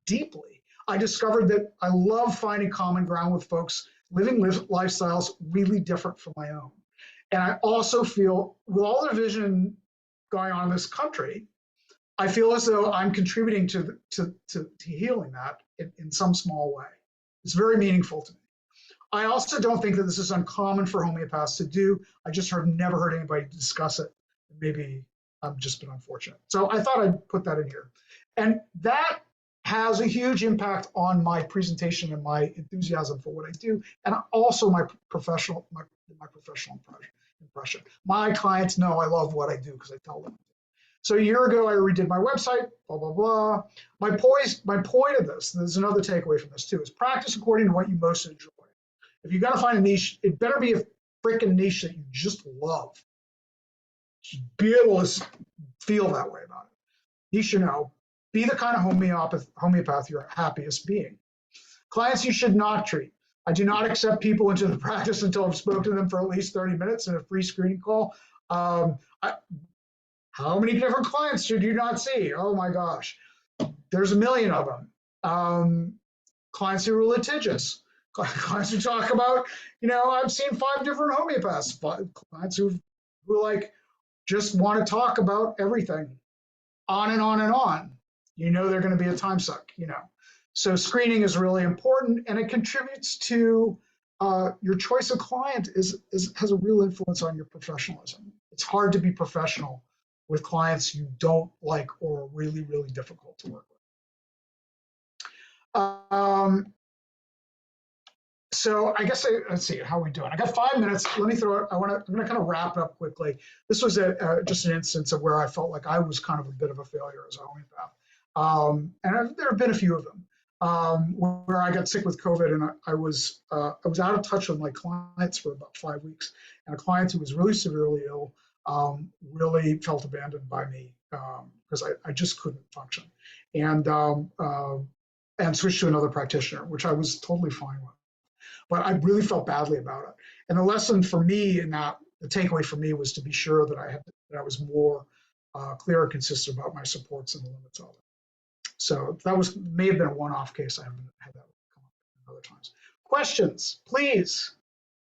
deeply. I discovered that I love finding common ground with folks living lifestyles really different from my own. And I also feel, with all the division going on in this country, I feel as though I'm contributing to healing that in some small way. It's very meaningful to me. I also don't think that this is uncommon for homeopaths to do. I just never heard anybody discuss it. Maybe I've just been unfortunate. So I thought I'd put that in here. And that has a huge impact on my presentation and my enthusiasm for what I do, and also my professional impression. My clients know I love what I do because I tell them. So a year ago, I redid my website, blah, blah, blah. My point of this, there's another takeaway from this too, is practice according to what you most enjoy. If you got to find a niche, it better be a freaking niche that you just love. You should be able to feel that way about it. You should know, be the kind of homeopath you're happiest being. Clients you should not treat. I do not accept people into the practice until I've spoken to them for at least 30 minutes in a free screening call. How many different clients should you not see? Oh my gosh, there's a million of them. Clients who are litigious. Clients who talk about, you know, I've seen 5 different homeopaths. Clients who like just want to talk about everything, on and on and on. You know, they're going to be a time suck. You know, so screening is really important, and it contributes to your choice of client has a real influence on your professionalism. It's hard to be professional with clients you don't like or are really, really difficult to work with. So I guess let's see how are we doing. I got 5 minutes. Let me throw it. I'm going to kind of wrap it up quickly. This was just an instance of where I felt like I was kind of a bit of a failure as a homeopath, there have been a few of them where I got sick with COVID, and I was out of touch with my clients for about 5 weeks, and a client who was really severely ill really felt abandoned by me because I just couldn't function, and switched to another practitioner, which I was totally fine with. But I really felt badly about it. And the lesson for me in that, the takeaway for me was to be sure that I was more clear and consistent about my supports and the limits of it. So that may have been a one-off case. I haven't had that come up other times. Questions, please.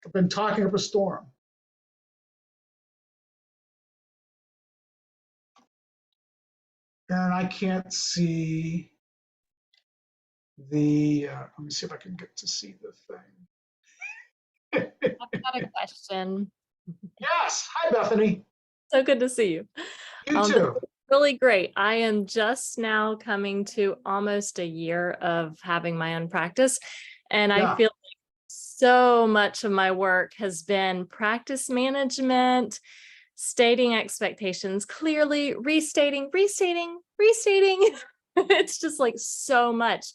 I've been talking up a storm. And I can't see let me see if I can get to see the thing. I've got a question. Yes. Hi, Bethany. So good to see you. You too. Really great. I am just now coming to almost a year of having my own practice, and I feel like so much of my work has been practice management, stating expectations clearly, restating. It's just like so much.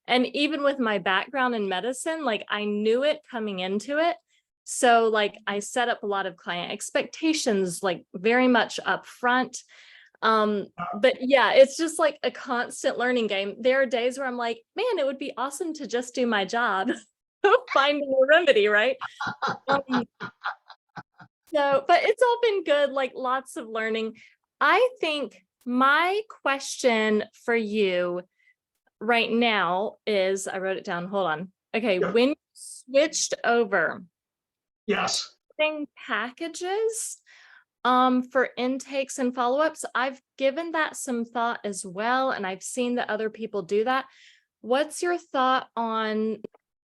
And even with my background in medicine, like I knew it coming into it. So like I set up a lot of client expectations, like very much up front. But yeah, it's just like a constant learning game. There are days where I'm like, man, it would be awesome to just do my job, finding a remedy, right? But it's all been good, like lots of learning. I think my question for you right now is, I wrote it down, hold on. Okay, when you switched over, yes, packages for intakes and follow-ups, I've given that some thought as well, and I've seen that other people do that. What's your thought on,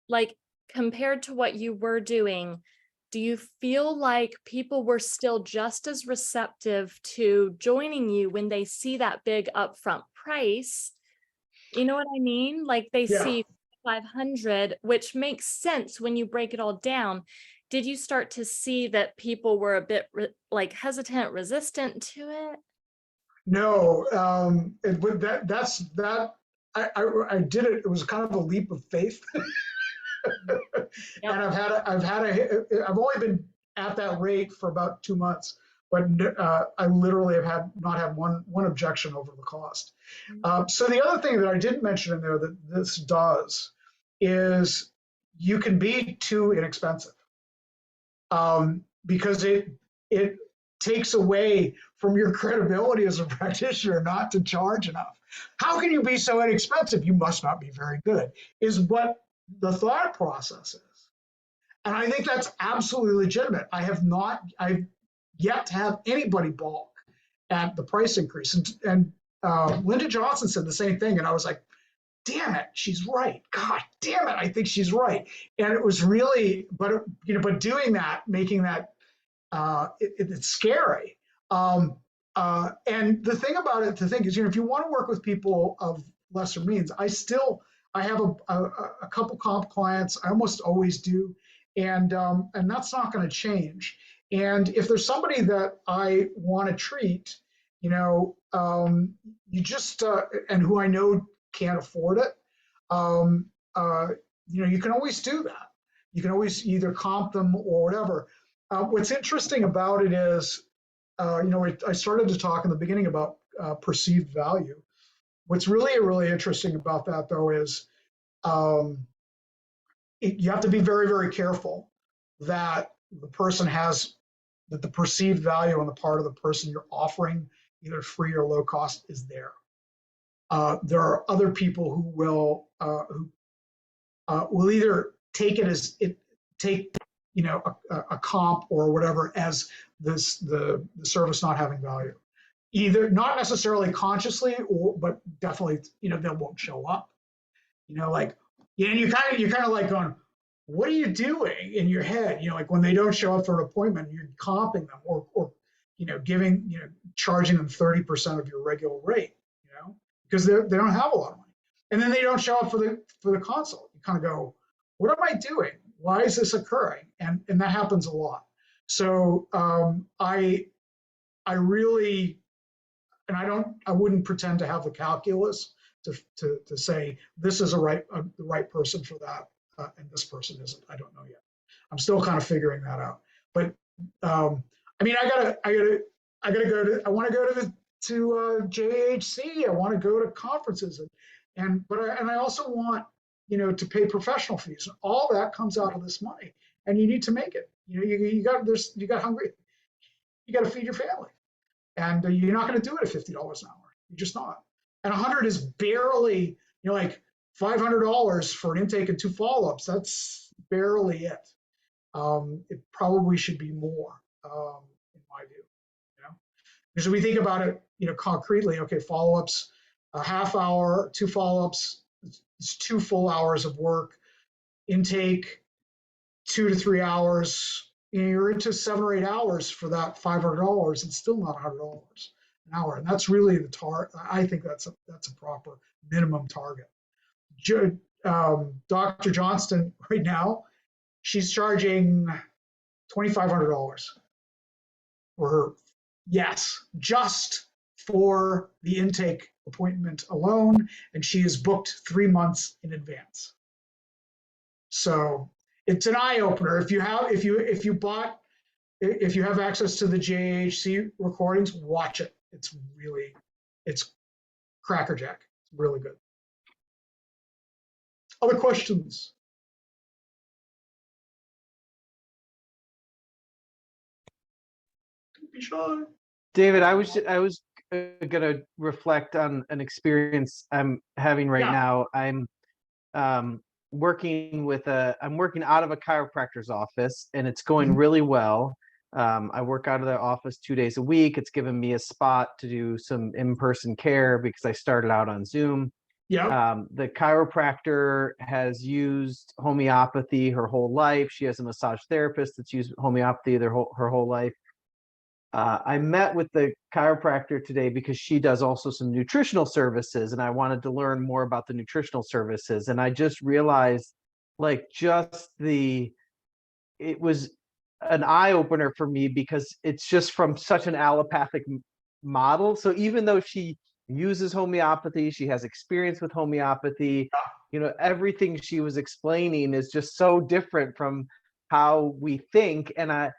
like, compared to what you were doing, do you feel like people were still just as receptive to joining you when they see that big upfront price? You know what I mean? Like they see 500, which makes sense when you break it all down. Did you start to see that people were a bit like hesitant, resistant to it? No, I did it. It was kind of a leap of faith. And I've only been at that rate for about 2 months, but I literally have not had one objection over the cost. So the other thing that I didn't mention in there that this does is you can be too inexpensive because it takes away from your credibility as a practitioner not to charge enough. How can you be so inexpensive? You must not be very good, is what the thought process is. And I think that's absolutely legitimate. I've yet to have anybody balk at the price increase. And Linda Johnson said the same thing. And I was like, damn it, she's right. God damn it, I think she's right. And it was really, but doing that, making that, it's scary. And the thing about it to think is, if you want to work with people of lesser means, I have a couple comp clients. I almost always do, and that's not going to change. And if there's somebody that I want to treat, you just and who I know can't afford it, you can always do that. You can always either comp them or whatever. What's interesting about it is, I started to talk in the beginning about perceived value. What's really interesting about that, though, is you have to be very, very careful that the perceived value on the part of the person you're offering, either free or low cost, is there. There are other people who will either take it as a comp or whatever as the service not having value, either not necessarily consciously but definitely they won't show up, and you're kind of like going, what are you doing in your head, like when they don't show up for an appointment, you're comping them or charging them 30% of your regular rate, because they don't have a lot of money, and then they don't show up for the consult. You kind of go, what am I doing? why is this occurring? And that happens a lot. So I really, and I wouldn't pretend to have the calculus to say this is the right person for that, and this person isn't. I don't know yet. I'm still kind of figuring that out. But I mean, I want to go to JHC. I want to go to conferences, but I also want, you know, to pay professional fees. All that comes out of this money, and you need to make it. You know, you got hungry, you got to feed your family, and you're not going to do it at $50 an hour. You're just not. And 100 is barely, you know, like $500 for an intake and 2 follow-ups. That's barely it. It probably should be more, in my view. You know, because we think about it, you know, concretely. Okay, follow-ups, a half hour, 2 follow-ups, it's 2 full hours of work. Intake, 2 to 3 hours. You know, you're into 7 or 8 hours for that $500. It's still not $100 an hour, and that's really the target. I think that's a proper minimum target. Dr. Johnston right now, she's charging $2,500 for her. Yes, just for the intake appointment alone, and she is booked 3 months in advance. So it's an eye opener. If you have access to the JHC recordings, watch it. It's crackerjack. It's really good. Other questions? Don't be shy. David, I was gonna reflect on an experience I'm having right now. I'm working out of a chiropractor's office, and it's going really well. I work out of the office 2 days a week. It's given me a spot to do some in-person care because I started out on Zoom. Yeah. The chiropractor has used homeopathy her whole life. She has a massage therapist that's used homeopathy her whole life. I met with the chiropractor today because she does also some nutritional services, and I wanted to learn more about the nutritional services. And I just realized, like, it was an eye opener for me because it's just from such an allopathic model. So even though she uses homeopathy, she has experience with homeopathy, you know, everything she was explaining is just so different from how we think. And I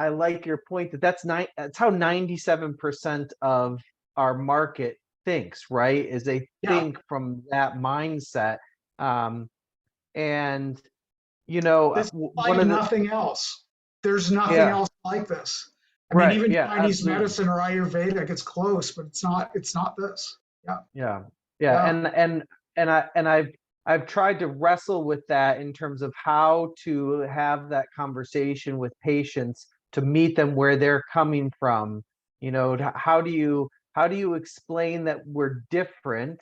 like your point that's how 97% of our market thinks, right? Is they think from that mindset. And you know, this like nothing else. There's nothing else like this. I mean, even Chinese medicine or Ayurvedic, it's close, but it's not this. And I've tried to wrestle with that in terms of how to have that conversation with patients to meet them where they're coming from. You know, how do you explain that we're different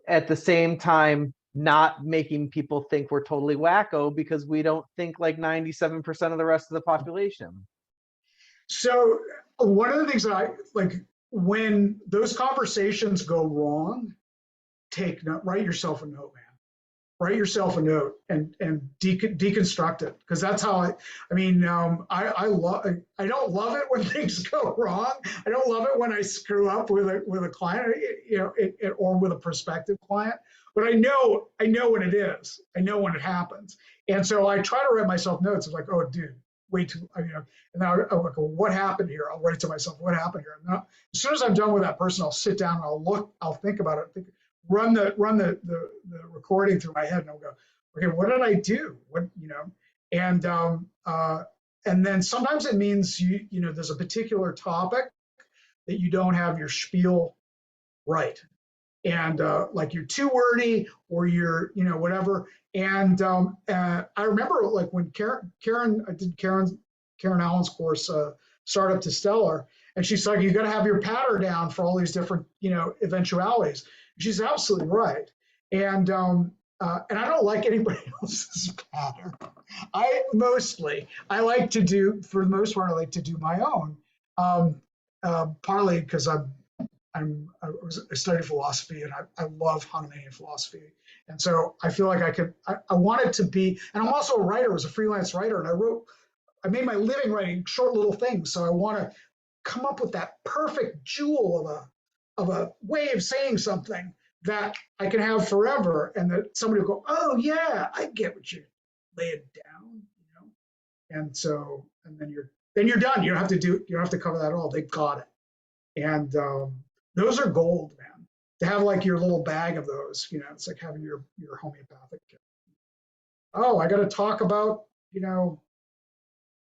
at the same time not making people think we're totally wacko because we don't think like 97% of the rest of the population? So one of the things that I like, when those conversations go wrong, write yourself a note, man. Write yourself a note and deconstruct it, because that's how I don't love it when things go wrong. I don't love it when I screw up with a client, you know, or with a prospective client. But I know when it is. I know when it happens, and so I try to write myself notes. It's like, oh, dude, way too, you know. And then I'll like, well, what happened here? I'll write to myself, what happened here? And then as soon as I'm done with that person, I'll sit down and I'll think about it. Run the recording through my head, and I'll go, okay, what did I do? What, you know, and then sometimes it means you know there's a particular topic that you don't have your spiel right, and like you're too wordy or you're, you know, whatever. And I remember like when I did Karen Allen's course, Startup to Stellar, and she's like, you got to have your patter down for all these different, you know, eventualities. She's absolutely right. And I don't like anybody else's pattern. I like to do, for the most part, I like to do my own. Partly because I I studied philosophy, and I love Hahnemannian philosophy. And so I feel like I wanted to be, and I'm also a writer, I was a freelance writer, and I made my living writing short little things. So I want to come up with that perfect jewel of a way of saying something that I can have forever, and that somebody will go, oh yeah, I get what you're laying down, And so, and then you're done. You don't have to cover that at all. They've got it. And those are gold, man. To have like your little bag of those, it's like having your homeopathic kit. Oh, I got to talk about,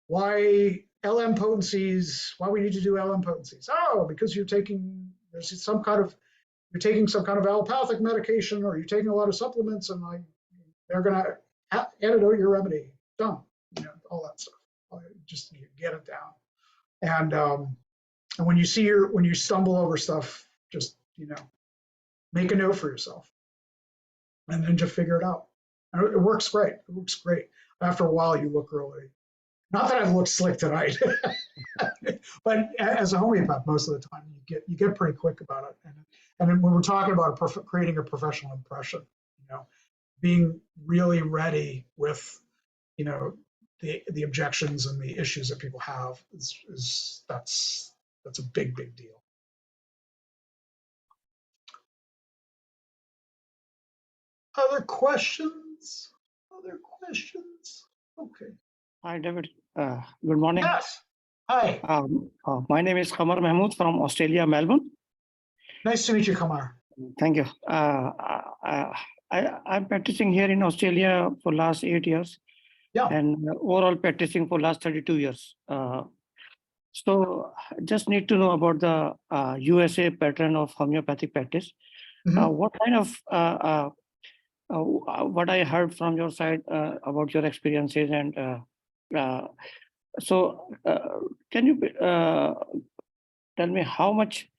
why LM potencies, why we need to do LM potencies. Oh, because you're taking some kind of allopathic medication, or you're taking a lot of supplements, and they're gonna antidote your remedy. Done. All that stuff. Just you get it down. And when you stumble over stuff, just make a note for yourself, and then just figure it out. And it works great. It works great. After a while, you look really. Not that I've looked slick tonight, but as a homeopath, most of the time you get pretty quick about it. And when we're talking about creating a professional impression, being really ready with, the objections and the issues that people have that's a big deal. Other questions? Okay. Hi, David. Good morning. Yes. Hi. My name is Kamar Mahmood from Australia, Melbourne. Nice to meet you, Kamar. Thank you. I'm practicing here in Australia for last 8 years. Yeah. And overall practicing for last 32 years. So just need to know about the USA pattern of homeopathic practice. Mhm. What kind of what I heard from your side about your experiences, and so can you tell me how much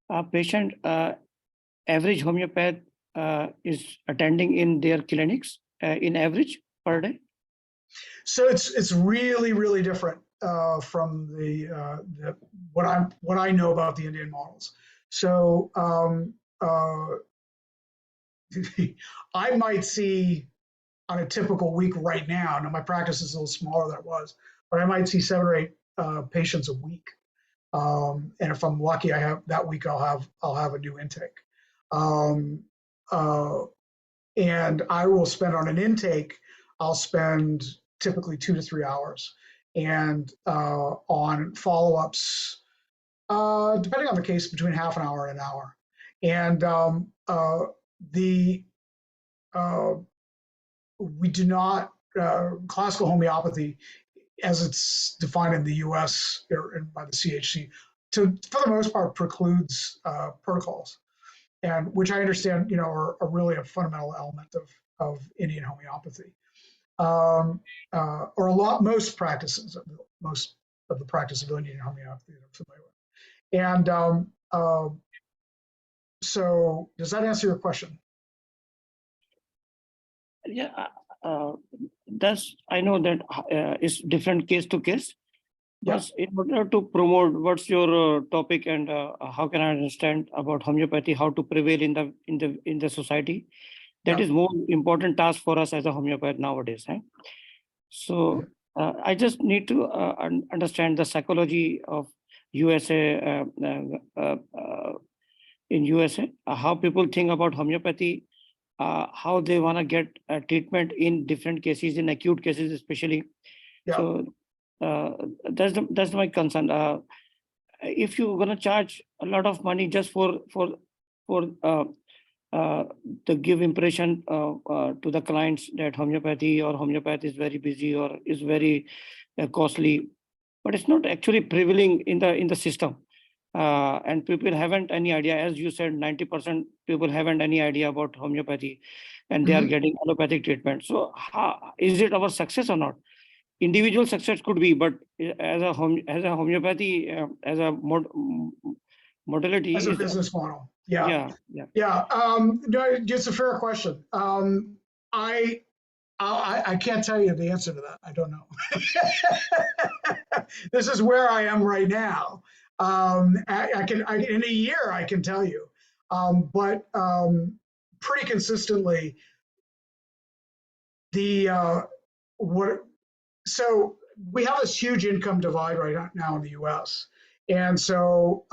a patient average homeopath is attending in their clinics in average per day? So it's really different from what I know about the Indian models. So I might see on a typical week right now. Now my practice is a little smaller than it was, but I might see 7 or 8 patients a week. And if I'm lucky, that week I'll have a new intake. And I will spend on an intake. I'll spend typically 2 to 3 hours, and on follow-ups, depending on the case, between half an hour and an hour. And we do not classical homeopathy, as it's defined in the U.S. or by the CHC, for the most part precludes protocols, and which I understand, are really a fundamental element of Indian homeopathy. Or most practices, most of the practice of Indian homeopathy that I'm familiar with. And so does that answer your question? Yeah, I know that it's different case to case. But in order to promote, what's your topic, and how can I understand about homeopathy, how to prevail in the society? That is more important task for us as a homeopath nowadays. Eh? So I just need to understand the psychology of USA in USA, how people think about homeopathy, how they want to get treatment in different cases, in acute cases especially. So that's my concern. If you're gonna charge a lot of money just for the give impression to the clients that homeopathy or homeopath is very busy or is very costly, but it's not actually prevailing in the system, and people haven't any idea. As you said, 90% people haven't any idea about homeopathy, and they are getting allopathic treatment. So is it our success or not? Individual success could be, but as a homeopathy, as a modality, as a business model. Yeah. No, it's a fair question. I can't tell you the answer to that. I don't know. This is where I am right now. In a year, I can tell you. But pretty consistently, so we have this huge income divide right now in the U.S. And so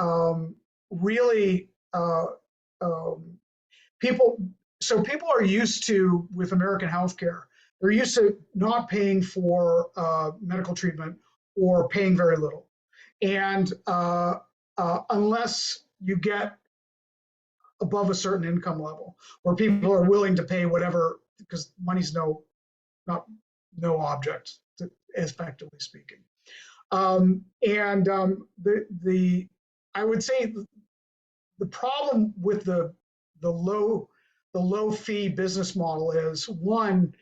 really people are used to, with American healthcare, they're used to not paying for medical treatment or paying very little. And unless you get above a certain income level, where people are willing to pay whatever, because money's no object, effectively speaking. I would say the problem with the low fee business model is, one,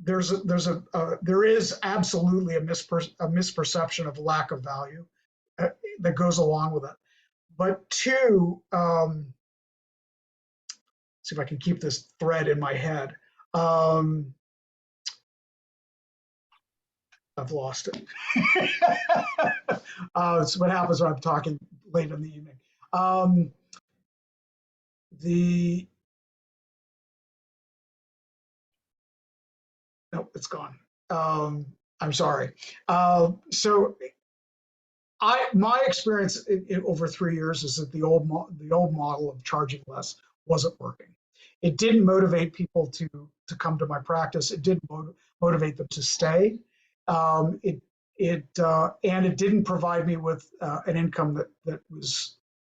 there is absolutely a misperception of lack of value that goes along with it. But two, see if I can keep this thread in my head. I've lost it. It's what happens when I'm talking late in the evening. Nope, it's gone. I'm sorry. So my experience over 3 years is that the old model of charging less wasn't working. It didn't motivate people to come to my practice. It didn't motivate them to stay. And it didn't provide me with an income that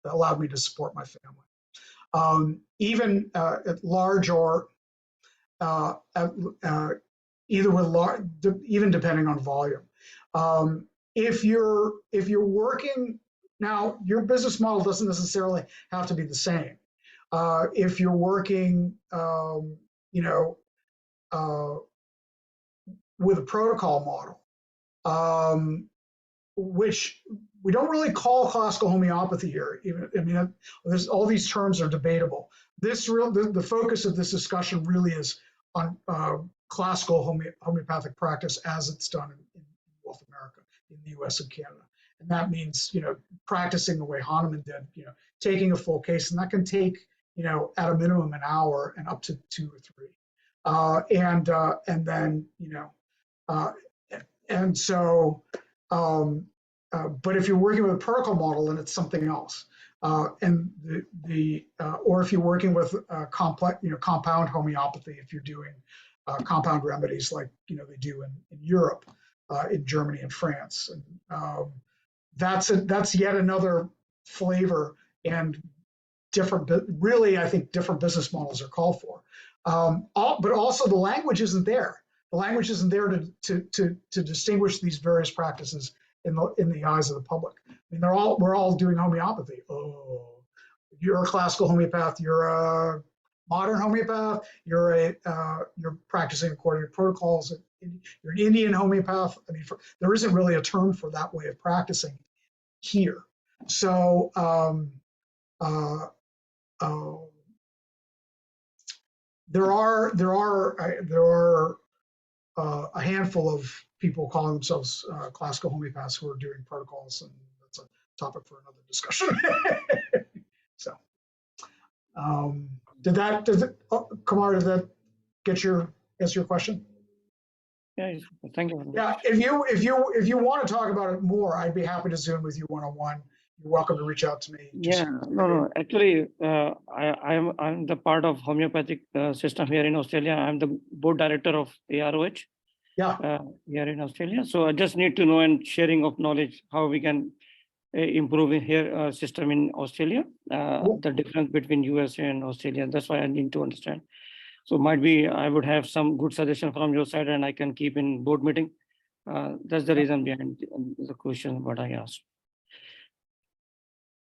allowed me to support my family. Even at large or either with large, even depending on volume. If you're working now, your business model doesn't necessarily have to be the same. If you're working, with a protocol model, which we don't really call classical homeopathy here. There's all these terms are debatable. The focus of this discussion really is on classical homeopathic practice as it's done in North America, in the U.S. and Canada. And that means, practicing the way Hahnemann did, taking a full case, and that can take, at a minimum an hour and up to 2 or 3. And then, but if you're working with a protocol model, then it's something else. Or if you're working with complex, compound homeopathy, if you're doing compound remedies like they do in Europe, in Germany and France, and that's yet another flavor and different. Really, I think different business models are called for. But also the language isn't there. The language isn't there to distinguish these various practices in the eyes of the public. I mean, we're all doing homeopathy. Oh, you're a classical homeopath. You're a modern homeopath. You're practicing according to protocols. You're an Indian homeopath. I mean, there isn't really a term for that way of practicing here. So there are a handful of people calling themselves classical homeopaths who are doing protocols, and that's a topic for another discussion. So, Kumar, did that answer your question? Yeah, thank you. Yeah, if you want to talk about it more, I'd be happy to Zoom with you one-on-one. You're welcome to reach out to me. No. Actually, I'm the part of homeopathic system here in Australia. I'm the board director of AROH. Yeah. Here in Australia. So I just need to know and sharing of knowledge how we can improve here system in Australia. The difference between USA and Australia. That's why I need to understand. So might be I would have some good suggestion from your side, and I can keep in board meeting. That's the reason behind the question what I asked.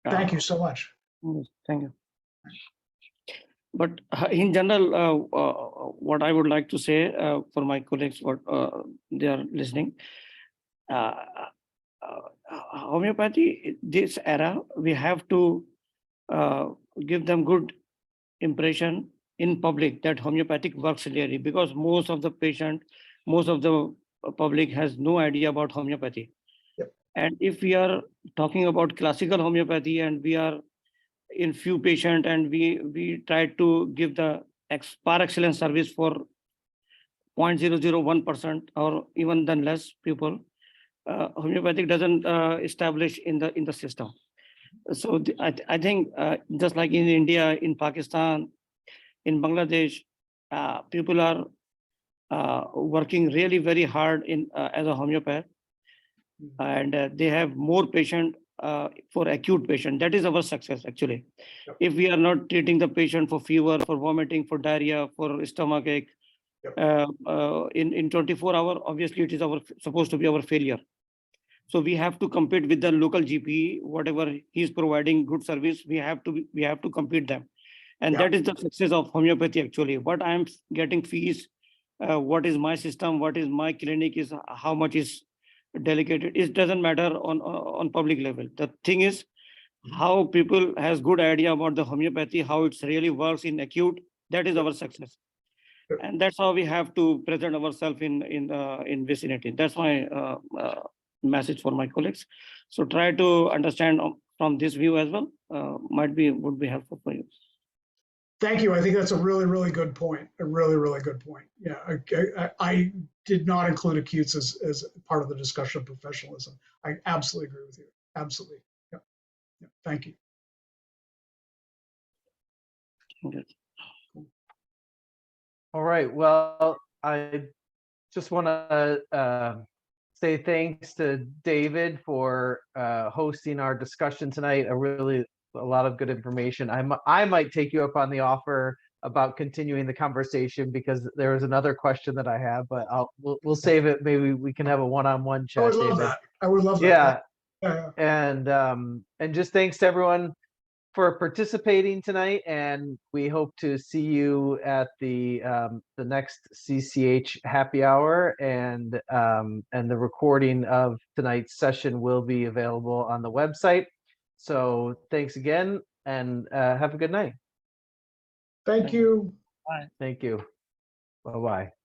Thank you so much. Thank you. But in general, what I would like to say for my colleagues, what they are listening, homeopathy, this era, we have to give them good impression in public that homeopathic works really, because most of the public has no idea about homeopathy. Yep. And if we are talking about classical homeopathy and we are in few patient and we try to give the par excellence service for 0.001% or even then less people, homeopathic doesn't establish in the system. So I think just like in India, in Pakistan, in Bangladesh, people are working really very hard in as a homeopath, and they have more patient for acute patient. That is our success actually. Yep. If we are not treating the patient for fever, for vomiting, for diarrhea, for stomach ache, Yep. in 24 hours, obviously it is supposed to be our failure. So we have to compete with the local GP, whatever he's providing good service, we have to compete them. And Yeah. that is the success of homeopathy actually. What I'm getting fees, what is my system, what is my clinic, is how much is delegated. It doesn't matter on public level. The thing is how people has good idea about the homeopathy, how it really works in acute. That is our success. And that's how we have to present ourselves in vicinity. That's my message for my colleagues. So try to understand from this view as well. Would be helpful for you. Thank you. I think that's a really, really good point. A really, really good point. Yeah, I did not include acutes as part of the discussion of professionalism. I absolutely agree with you. Absolutely. Yeah. Yeah. Thank you. Okay. All right. Well, I just want to say thanks to David for hosting our discussion tonight. A lot of good information. I might take you up on the offer about continuing the conversation because there is another question that I have, but we'll save it. Maybe we can have a one-on-one chat. I would love David. that. I would love Yeah. that. Yeah. And just thanks to everyone for participating tonight, and we hope to see you at the next CCH happy hour, and the recording of tonight's session will be available on the website. So thanks again, and have a good night. Thank you. Bye. Thank you. Bye-bye.